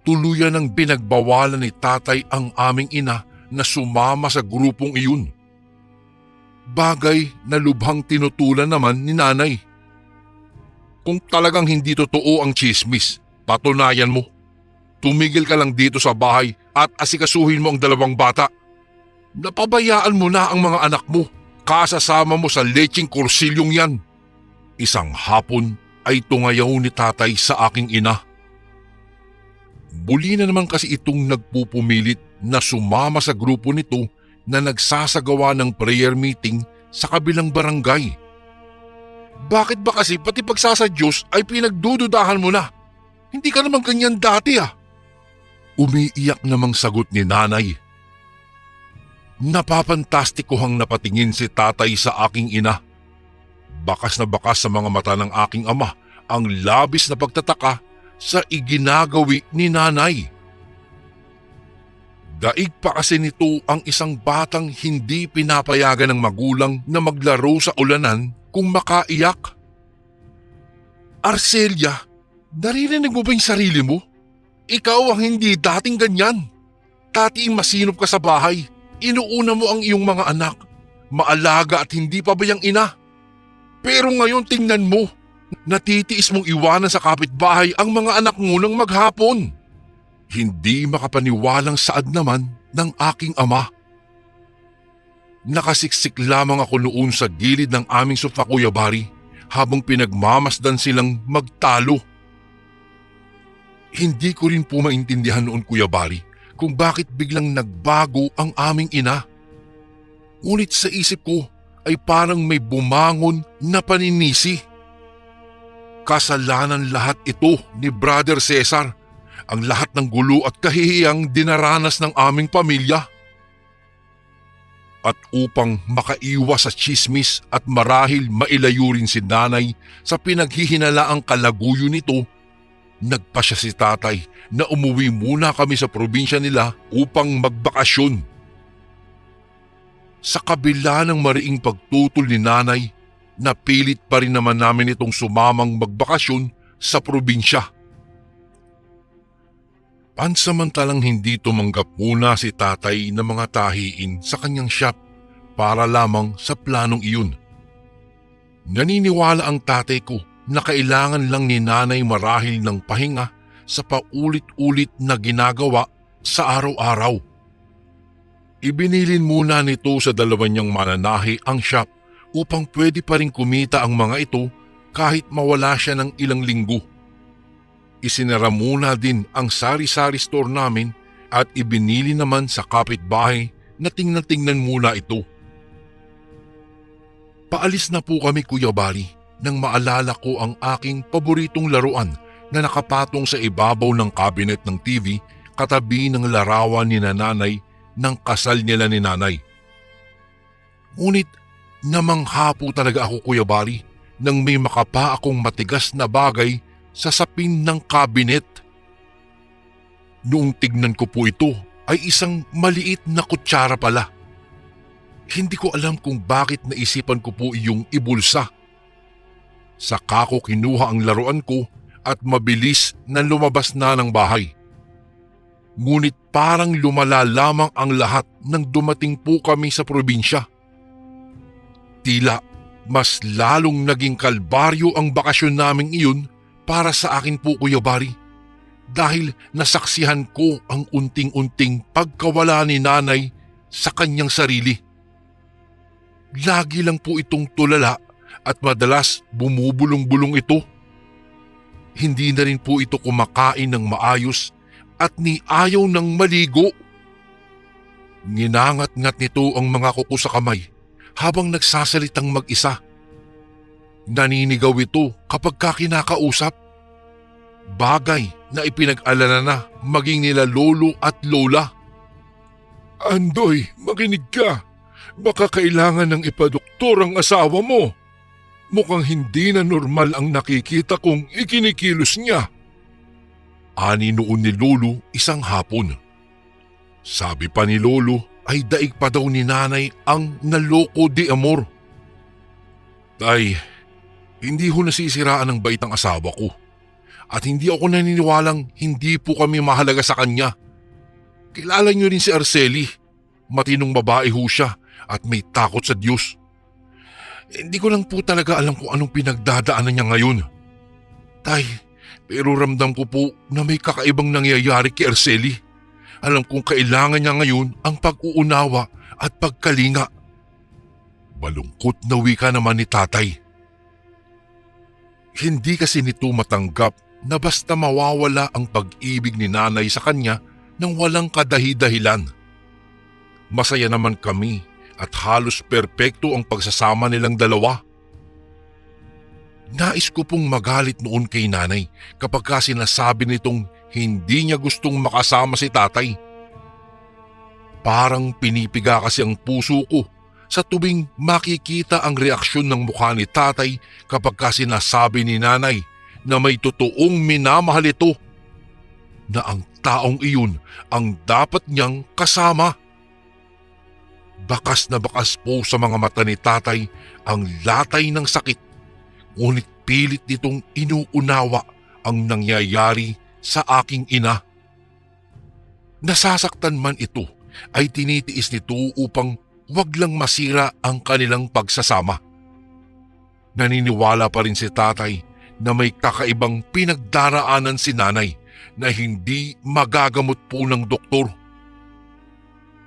tuluyan ang binagbawalan ni tatay ang aming ina na sumama sa grupong iyon. Bagay na lubhang tinutulan naman ni nanay. Kung talagang hindi totoo ang tsismis, patunayan mo. Tumigil ka lang dito sa bahay at asikasuhin mo ang 2 bata. Napabayaan mo na ang mga anak mo, kasasama mo sa lecheng kursilyong yan. Isang hapon ay tungayaw ni tatay sa aking ina. Buli na naman kasi itong nagpupumilit na sumama sa grupo nito na nagsasagawa ng prayer meeting sa kabilang barangay. Bakit ba kasi pati pagsasadyos ay pinagdududahan mo na? Hindi ka naman ganyan dati ah. Umiiyak namang sagot ni nanay. Napapantastikohang napatingin si tatay sa aking ina. Bakas na bakas sa mga mata ng aking ama ang labis na pagtataka sa iginagawi ni nanay. Daig pa kasi nito ang isang batang hindi pinapayagan ng magulang na maglaro sa ulanan kung makaiyak. Arcelia, naririnig mo ba yung sarili mo? Ikaw ang hindi dating ganyan. Dati masinop ka sa bahay. Inuuna mo ang iyong mga anak. Maalaga at hindi pabayang ina. Pero ngayon tingnan mo. Natitiis mong iwanan sa kapitbahay ang mga anak mo ng maghapon. Hindi makapaniwalang saad naman ng aking ama. Nakasiksik lamang ako noon sa gilid ng aming sofa, Kuya Bari, habang pinagmamasdan silang magtalo. Hindi ko rin po maintindihan noon, Kuya Bari, kung bakit biglang nagbago ang aming ina. Ngunit sa isip ko ay parang may bumangon na paninisi. Kasalanan lahat ito ni Brother Cesar, ang lahat ng gulo at kahihiyang dinaranas ng aming pamilya. At upang makaiwas sa tsismis at marahil mailayo rin si nanay sa pinaghihinalaang kalaguyo nito, nagpasya si tatay na umuwi muna kami sa probinsya nila upang magbakasyon. Sa kabila ng mariing pagtutol ni nanay, napilit pa rin naman namin itong sumamang magbakasyon sa probinsya. Pansamantalang hindi tumanggap muna si tatay ng mga tahiin sa kanyang shop para lamang sa planong iyon. Naniniwala ang tatay ko na kailangan lang ni nanay marahil ng pahinga sa paulit-ulit na ginagawa sa araw-araw. Ibinilin muna nito sa dalawa niyang mananahi ang shop upang pwede pa rin kumita ang mga ito kahit mawala siya ng ilang linggo. Isinara muna din ang sari-sari store namin at ibinili naman sa kapitbahay na tingnan-tingnan muna ito. Paalis na po kami, Kuya Bari, nang maalala ko ang aking paboritong laruan na nakapatong sa ibabaw ng cabinet ng TV katabi ng larawan ni nanay ng kasal nila ni nanay. Ngunit namangha po talaga ako, Kuya Bari, nang may makapa akong matigas na bagay sa sapin ng cabinet. Noong tignan ko po ito ay isang maliit na kutsara pala. Hindi ko alam kung bakit naisipan ko po iyong ibulsa. Saka ko kinuha ang laruan ko at mabilis na lumabas na ng bahay. Ngunit parang lumala lamang ang lahat nang dumating po kami sa probinsya. Tila mas lalong naging kalbaryo ang bakasyon naming iyon para sa akin po, Kuya Bari, dahil nasaksihan ko ang unting-unting pagkawala ni nanay sa kanyang sarili. Lagi lang po itong tulala at madalas bumubulong-bulong ito. Hindi na rin po ito kumakain ng maayos at ni ayaw ng maligo. Nginangat-ngat nito ang mga kuko sa kamay habang nagsasalitang mag-isa. Naninigaw ito kapag kinakausap. Bagay na ipinag-alala na maging nila lolo at lola. Andoy, makinig ka. Baka kailangan ng ipadoktor ang asawa mo. Mukhang hindi na normal ang nakikita kong ikinikilos niya. Ani noon ni lolo isang hapon. Sabi pa ni lolo ay daig pa daw ni nanay ang naloko de amor. Tay, hindi ho nasisiraan ng bait ang asawa ko. At hindi ako naniniwalang hindi po kami mahalaga sa kanya. Kilala niyo rin si Arceli. Matinong babae ho siya at may takot sa Diyos. Hindi ko lang po talaga alam kung anong pinagdadaanan niya ngayon. Tay, pero ramdam ko po na may kakaibang nangyayari kay Arceli. Alam kong kailangan niya ngayon ang pag-uunawa at pagkalinga. Malungkot na wika naman ni tatay. Hindi kasi nito matanggap na basta mawawala ang pag-ibig ni nanay sa kanya nang walang kadahi-dahilan. Masaya naman kami at halos perpekto ang pagsasama nilang dalawa. Nais ko pong magalit noon kay nanay kapag sinasabi nitong hindi niya gustong makasama si tatay. Parang pinipiga kasi ang puso ko sa tuwing makikita ang reaksyon ng mukha ni tatay kapag sinasabi ni nanay na may totoong minamahal ito, na ang taong iyon ang dapat niyang kasama. Bakas na bakas po sa mga mata ni tatay ang latay ng sakit, ngunit pilit nitong inuunawa ang nangyayari sa aking ina. Nasasaktan man ito ay tinitiis nito upang wag lang masira ang kanilang pagsasama. Naniniwala pa rin si tatay na may kakaibang pinagdaraanan si nanay na hindi magagamot po ng doktor.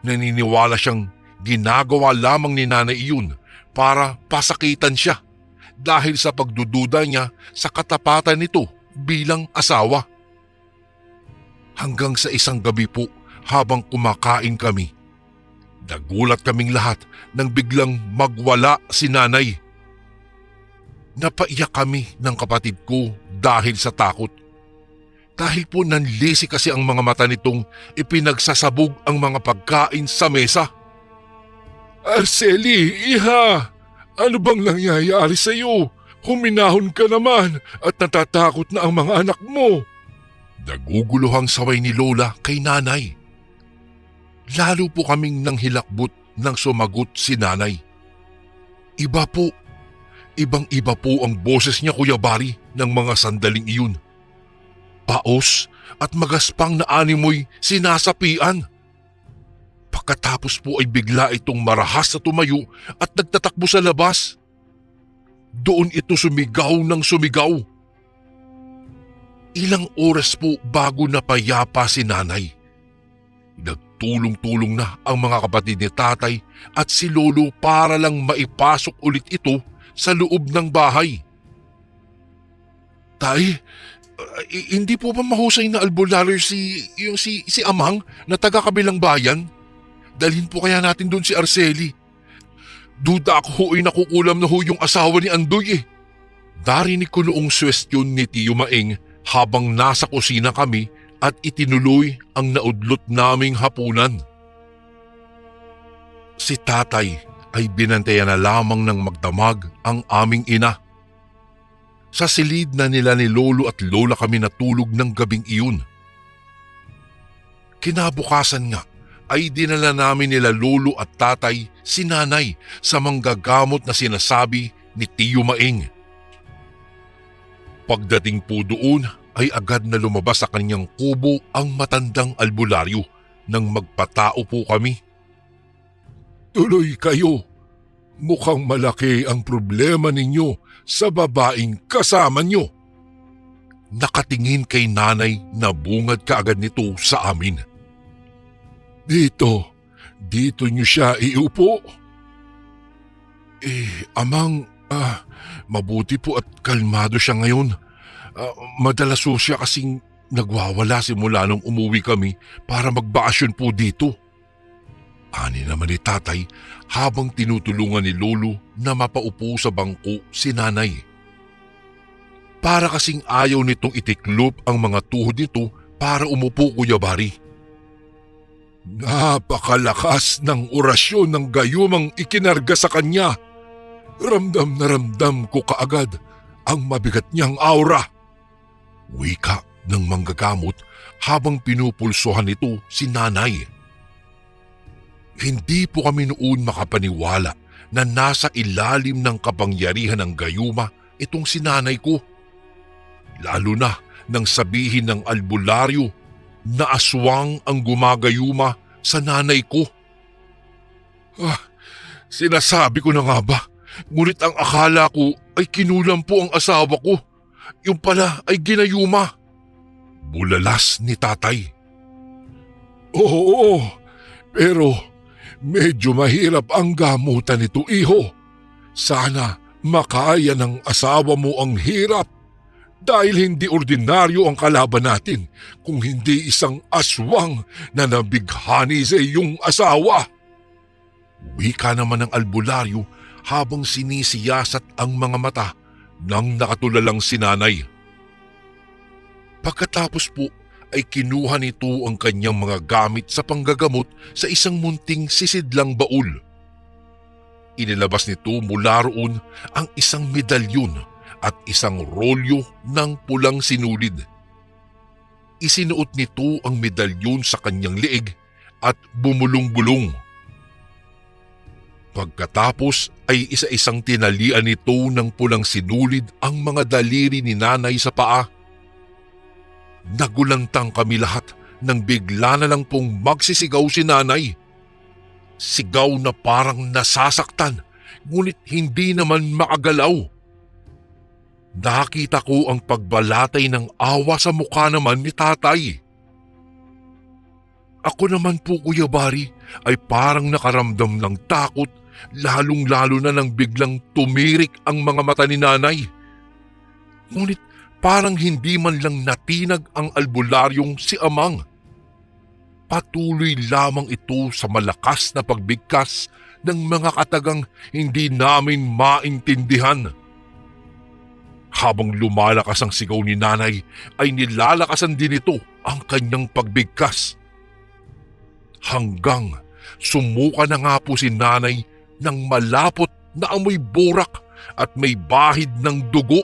Naniniwala siyang ginagawa lamang ni nanay iyon para pasakitan siya dahil sa pagdududa niya sa katapatan nito bilang asawa. Hanggang sa isang gabi po habang kumakain kami, nagulat kaming lahat nang biglang magwala si nanay. Napaiyak kami ng kapatid ko dahil sa takot. Dahil po nanlisi kasi ang mga mata nitong ipinagsasabog ang mga pagkain sa mesa. "Arcely, iha! Ano bang nangyayari sa iyo? Huminahon ka naman at natatakot na ang mga anak mo." Naguguluhang saway ni Lola kay nanay. Lalo po kaming nanghilakbot nang sumagot si nanay. Ibang-iba po ang boses niya, Kuya Bari, ng mga sandaling iyon. Paos at magaspang na animoy sinasapian. Pagkatapos po ay bigla itong marahas na tumayo at nagtatakbo sa labas. Doon ito sumigaw ng sumigaw. Ilang oras po bago napayapa si nanay. Nagtulong-tulong na ang mga kapatid ni tatay at si lolo para lang maipasok ulit ito sa loob ng bahay. "Tay, hindi po ba mahusay na albularyo si Amang na taga-kabilang bayan? Dalhin po kaya natin doon si Arcely. Duda ako ay nakukulam na yung asawa ni Andoy eh." Darinig ko noong suwestyon ni Tio Maeng habang nasa kusina kami at itinuloy ang naudlot naming hapunan. Si tatay ay binantayan na lamang ng magdamag ang aming ina. Sa silid na nila ni lolo at lola kami natulog ng gabing iyon. Kinabukasan nga ay dinala namin nila lolo at tatay si nanay sa manggagamot na sinasabi ni Tio Maeng. Pagdating po doon ay agad na lumabas sa kanyang kubo ang matandang albularyo nang magpatao po kami. "Tuloy kayo. Mukhang malaki ang problema ninyo sa babaeng kasama nyo." Nakatingin kay nanay na bungad kaagad nito sa amin. Dito nyo siya iupo." Amang, mabuti po at kalmado siya ngayon. Madalas po siya kasing nagwawala simula nung umuwi kami para magbakasyon po dito. Ani naman ni tatay habang tinutulungan ni lolo na mapaupo sa bangko si nanay. Para kasing ayaw nitong itiklop ang mga tuhod nito para umupo, Kuya Bari. Napakalakas ng orasyon ng gayumang ikinarga sa kanya. Ramdam na ramdam ko kaagad ang mabigat niyang aura. Wika ng manggagamot habang pinupulsohan nito si nanay. Hindi po kami noon makapaniwala na nasa ilalim ng kapangyarihan ng gayuma itong si nanay ko. Lalo na nang sabihin ng albularyo na aswang ang gumagayuma sa nanay ko. Sinasabi ko na nga ba, ngunit ang akala ko ay kinulam po ang asawa ko. Yung pala ay ginayuma. Bulalas ni tatay. Oo, pero medyo mahirap ang gamutan nito, iho. Sana makaya ng asawa mo ang hirap. Dahil hindi ordinaryo ang kalaban natin kung hindi isang aswang na nabighani sa iyong asawa. Wika naman ng albularyo habang sinisiyasat ang mga mata ng nakatulalang si nanay. Pagkatapos po ay kinuha nito ang kanyang mga gamit sa panggagamot sa isang munting sisidlang baul. Inilabas nito mula roon ang isang medalyon at isang rolyo ng pulang sinulid. Isinuot nito ang medalyon sa kanyang leeg at bumulong-bulong. Pagkatapos ay isa-isang tinalian nito ng pulang sinulid ang mga daliri ni nanay sa paa. Nagulantang kami lahat nang bigla na lang pong magsisigaw si nanay. Sigaw na parang nasasaktan, ngunit hindi naman makagalaw. Nakita ko ang pagbalatay ng awa sa mukha naman ni tatay. Ako naman po, Kuya Bari, ay parang nakaramdam ng takot, lalong-lalo na nang biglang tumirik ang mga mata ni nanay. Ngunit parang hindi man lang natinag ang albularyong si Amang. Patuloy lamang ito sa malakas na pagbigkas ng mga katagang hindi namin maintindihan. Habang lumalakas ang sigaw ni nanay, ay nilalakasan din ito ang kanyang pagbigkas. Hanggang sumuka na nga po si nanay ng malapot na amoy burak at may bahid ng dugo.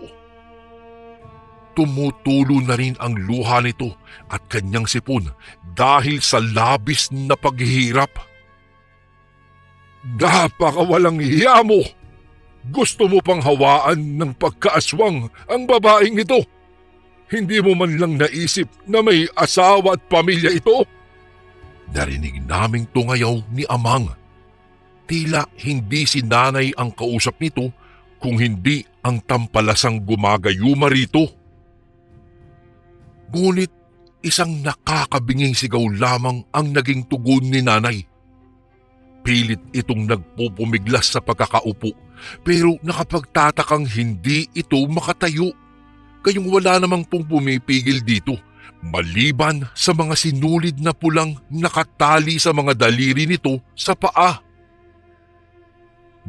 Tumutulo na rin ang luha nito at kanyang sipon dahil sa labis na paghihirap. Napakawalang hiya mo! Gusto mo pang hawaan ng pagkaaswang ang babaeng ito? Hindi mo man lang naisip na may asawa at pamilya ito? Narinig naming tungayaw ni Amang. Tila hindi si nanay ang kausap nito kung hindi ang tampalasang gumagayuma rito. Ngunit isang nakakabinging sigaw lamang ang naging tugon ni nanay. Pilit itong nagpupumiglas sa pagkakaupo pero nakapagtatakang hindi ito makatayo. Kayong wala namang pong pumipigil dito maliban sa mga sinulid na pulang nakatali sa mga daliri nito sa paa.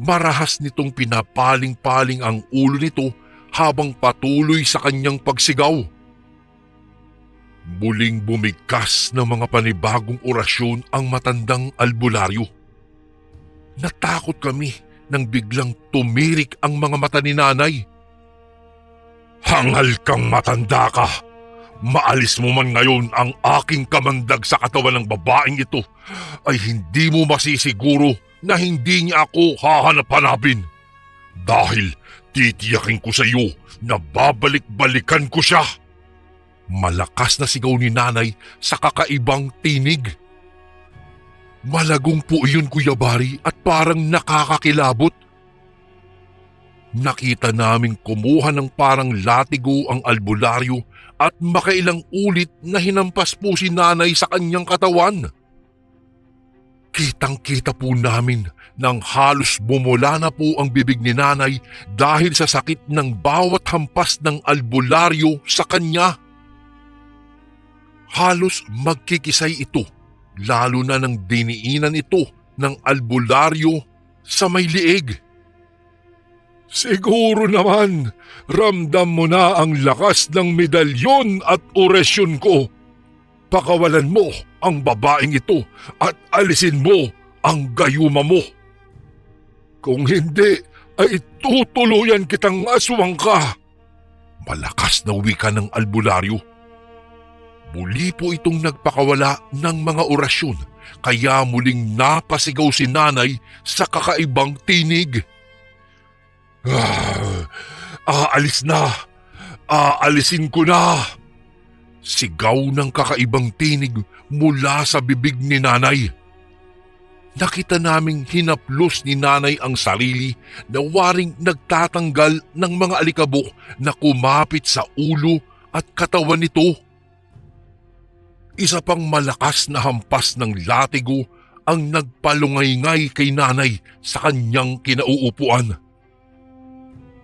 Marahas nitong pinapaling-paling ang ulo nito habang patuloy sa kanyang pagsigaw. Muling bumigkas ng mga panibagong orasyon ang matandang albularyo. Natakot kami nang biglang tumirik ang mga mata ni nanay. Hangal kang matanda ka! Maalis mo man ngayon ang aking kamandag sa katawan ng babaeng ito, ay hindi mo masisiguro na hindi niya ako hahanap-hanapin. Dahil titiyakin ko sa iyo na babalik-balikan ko siya. Malakas na sigaw ni nanay sa kakaibang tinig. Malagong po iyon, Kuya Bari, at parang nakakakilabot. Nakita naming kumuha ng parang latigo ang albularyo at makailang ulit na hinampas po si nanay sa kanyang katawan. Kitang-kita po namin nang halos bumula na po ang bibig ni nanay dahil sa sakit ng bawat hampas ng albularyo sa kanya. Halos magkikisay ito, lalo na nang diniinan ito ng albularyo sa may liig. Siguro naman, ramdam mo na ang lakas ng medalyon at orasyon ko. Pakawalan mo ang babaeng ito at alisin mo ang gayuma mo. Kung hindi, ay tutuluyan kitang aswang ka. Malakas na wika ng albularyo. Muli po itong nagpakawala ng mga orasyon, kaya muling napasigaw si nanay sa kakaibang tinig. Aalis na! Aalisin ko na! Sigaw ng kakaibang tinig mula sa bibig ni nanay. Nakita naming hinaplos ni nanay ang sarili na waring nagtatanggal ng mga alikabok na kumapit sa ulo at katawan nito. Isa pang malakas na hampas ng latigo ang nagpalungay-ngay kay nanay sa kanyang kinauupuan.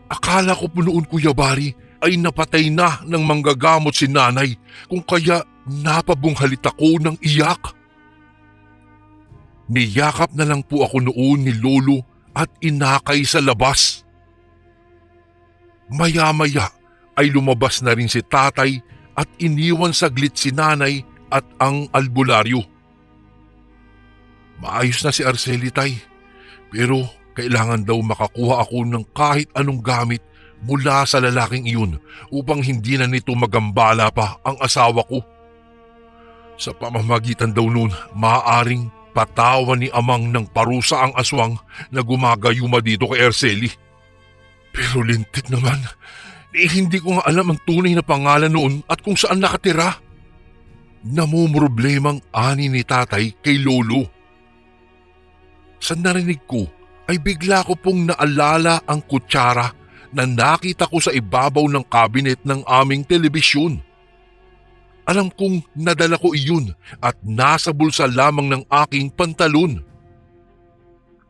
Akala ko po noon, Kuya Bari, ay napatay na ng manggagamot si nanay kung kaya napabunghalit ako ng iyak. Niyakap na lang po ako noon ni Lolo at inakay sa labas. Maya-maya ay lumabas na rin si tatay at iniwan saglit si nanay at ang albularyo. Maayos na si Arceli, tay, pero kailangan daw makakuha ako ng kahit anong gamit mula sa lalaking iyon upang hindi na nito magambala pa ang asawa ko. Sa pamamagitan daw nun, maaaring patawan ni amang ng parusa ang aswang na gumagayuma dito kay Arceli. Pero lintit naman, hindi ko nga alam ang tunay na pangalan noon at kung saan nakatira. Namumroblemang ani ni tatay kay lolo. Sa narinig ko ay bigla ko pong naalala ang kutsara na nakita ko sa ibabaw ng kabinet ng aming telebisyon. Alam kong nadala ko iyon at nasa bulsa lamang ng aking pantalon.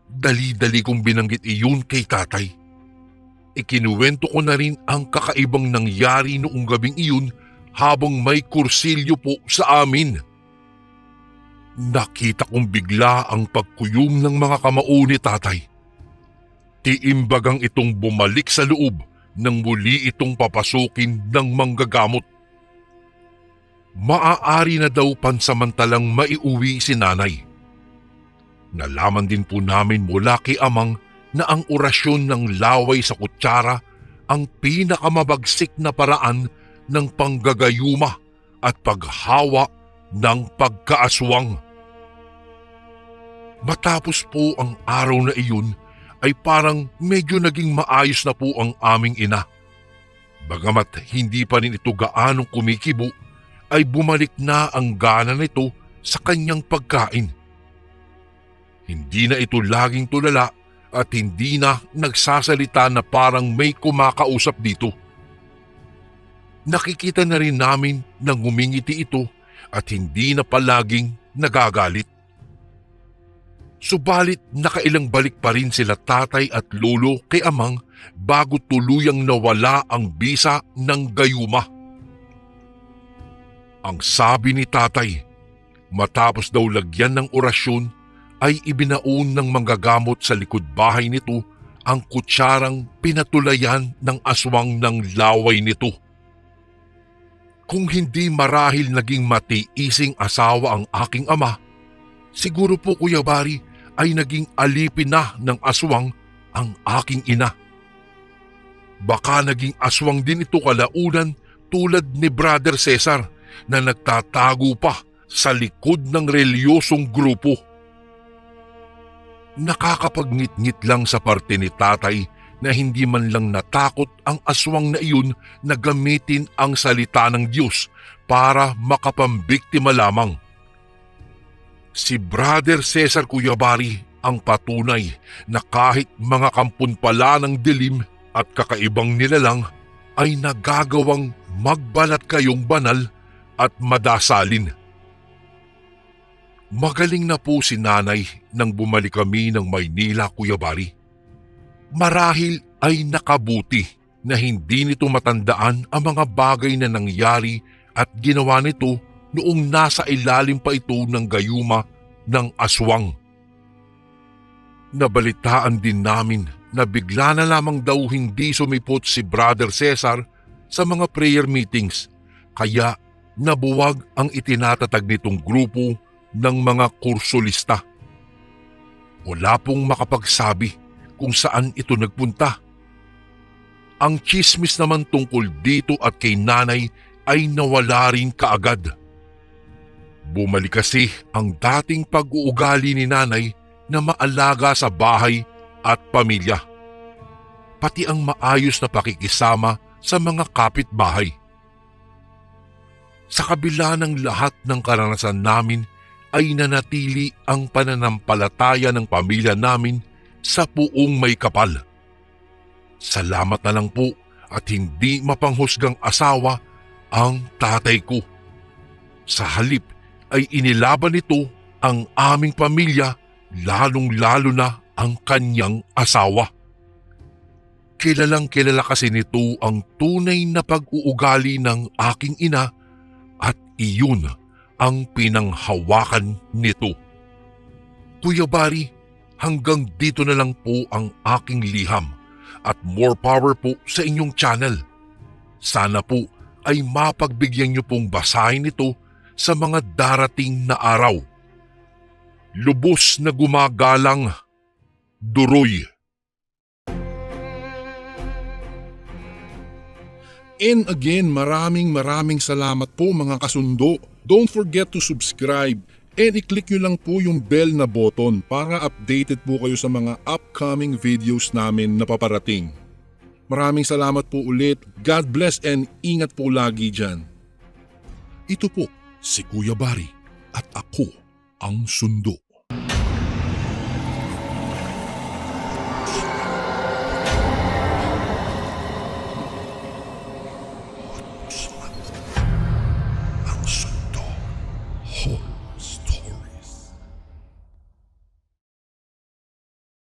Dali-dali kong binanggit iyon kay tatay. Ikinuwento ko na rin ang kakaibang nangyari noong gabing iyon habang may kursilyo po sa amin. Nakita kong bigla ang pagkuyom ng mga kamao ni tatay. Tiimbagang itong bumalik sa loob nang muli itong papasukin ng manggagamot. Maaari na daw pansamantalang maiuwi si nanay. Nalaman din po namin mula kay amang na ang orasyon ng laway sa kutsara ang pinakamabagsik na paraan ng panggagayuma at paghawa ng pagkaaswang. Matapos po ang araw na iyon ay parang medyo naging maayos na po ang aming ina. Bagamat hindi pa rin ito gaanong kumikibo, ay bumalik na ang gana nito sa kanyang pagkain. Hindi na ito laging tulala at hindi na nagsasalita na parang may kumakausap dito. Nakikita na rin namin na ngumingiti ito at hindi na palaging nagagalit. Subalit nakailang balik pa rin sila tatay at lolo kay amang bago tuluyang nawala ang bisa ng gayuma. Ang sabi ni tatay, matapos daw lagyan ng orasyon ay ibinaon ng manggagamot sa likod bahay nito ang kutsarang pinatulayan ng aswang ng laway nito. Kung hindi marahil naging matiising asawa ang aking ama, siguro po Kuya Bari ay naging alipin na ng aswang ang aking ina. Baka naging aswang din ito kalaunan tulad ni Brother Cesar na nagtatago pa sa likod ng reliyosong grupo. Nakakapagngit-ngit lang sa parte ni tatay na hindi man lang natakot ang aswang na iyon na gamitin ang salita ng Diyos para makapambiktima lamang. Si Brother Cesar Kuya Bari ang patunay na kahit mga kampon pala ng dilim at kakaibang nilalang ay nagagawang magbalat kayong banal at madasalin. Magaling na po si nanay nang bumalik kami ng Maynila, Kuya Bari. Marahil ay nakabuti na hindi nito matandaan ang mga bagay na nangyari at ginawa nito noong nasa ilalim pa ito ng gayuma ng aswang. Nabalitaan din namin na bigla na lamang daw hindi sumipot si Brother Cesar sa mga prayer meetings, kaya nabuwag ang itinatatag nitong grupo ng mga kursulista. Wala pong makapagsabi kung saan ito nagpunta. Ang tsismis naman tungkol dito at kay nanay ay nawala rin kaagad. Bumalik kasi ang dating pag-uugali ni nanay na maalaga sa bahay at pamilya, pati ang maayos na pakikisama sa mga kapitbahay. Sa kabila ng lahat ng karanasan namin ay nanatili ang pananampalataya ng pamilya namin sa puong may kapal. Salamat na lang po at hindi mapanghusgang asawa ang tatay ko. Sa halip ay inilaban nito ang aming pamilya, lalong-lalo na ang kanyang asawa. Kilalang kilala kasi nito ang tunay na pag-uugali ng aking ina at iyon ang pinanghawakan nito. Kuya Bari, hanggang dito na lang po ang aking liham at more power po sa inyong channel. Sana po ay mapagbigyan niyo pong basahin ito sa mga darating na araw. Lubos na gumagalang, Duroy. And again, maraming salamat po mga kasundo. Don't forget to subscribe and i-click nyo lang po yung bell na button para updated po kayo sa mga upcoming videos namin na paparating. Maraming salamat po ulit. God bless and ingat po lagi dyan. Ito po si Kuya Bari at ako ang Sundo.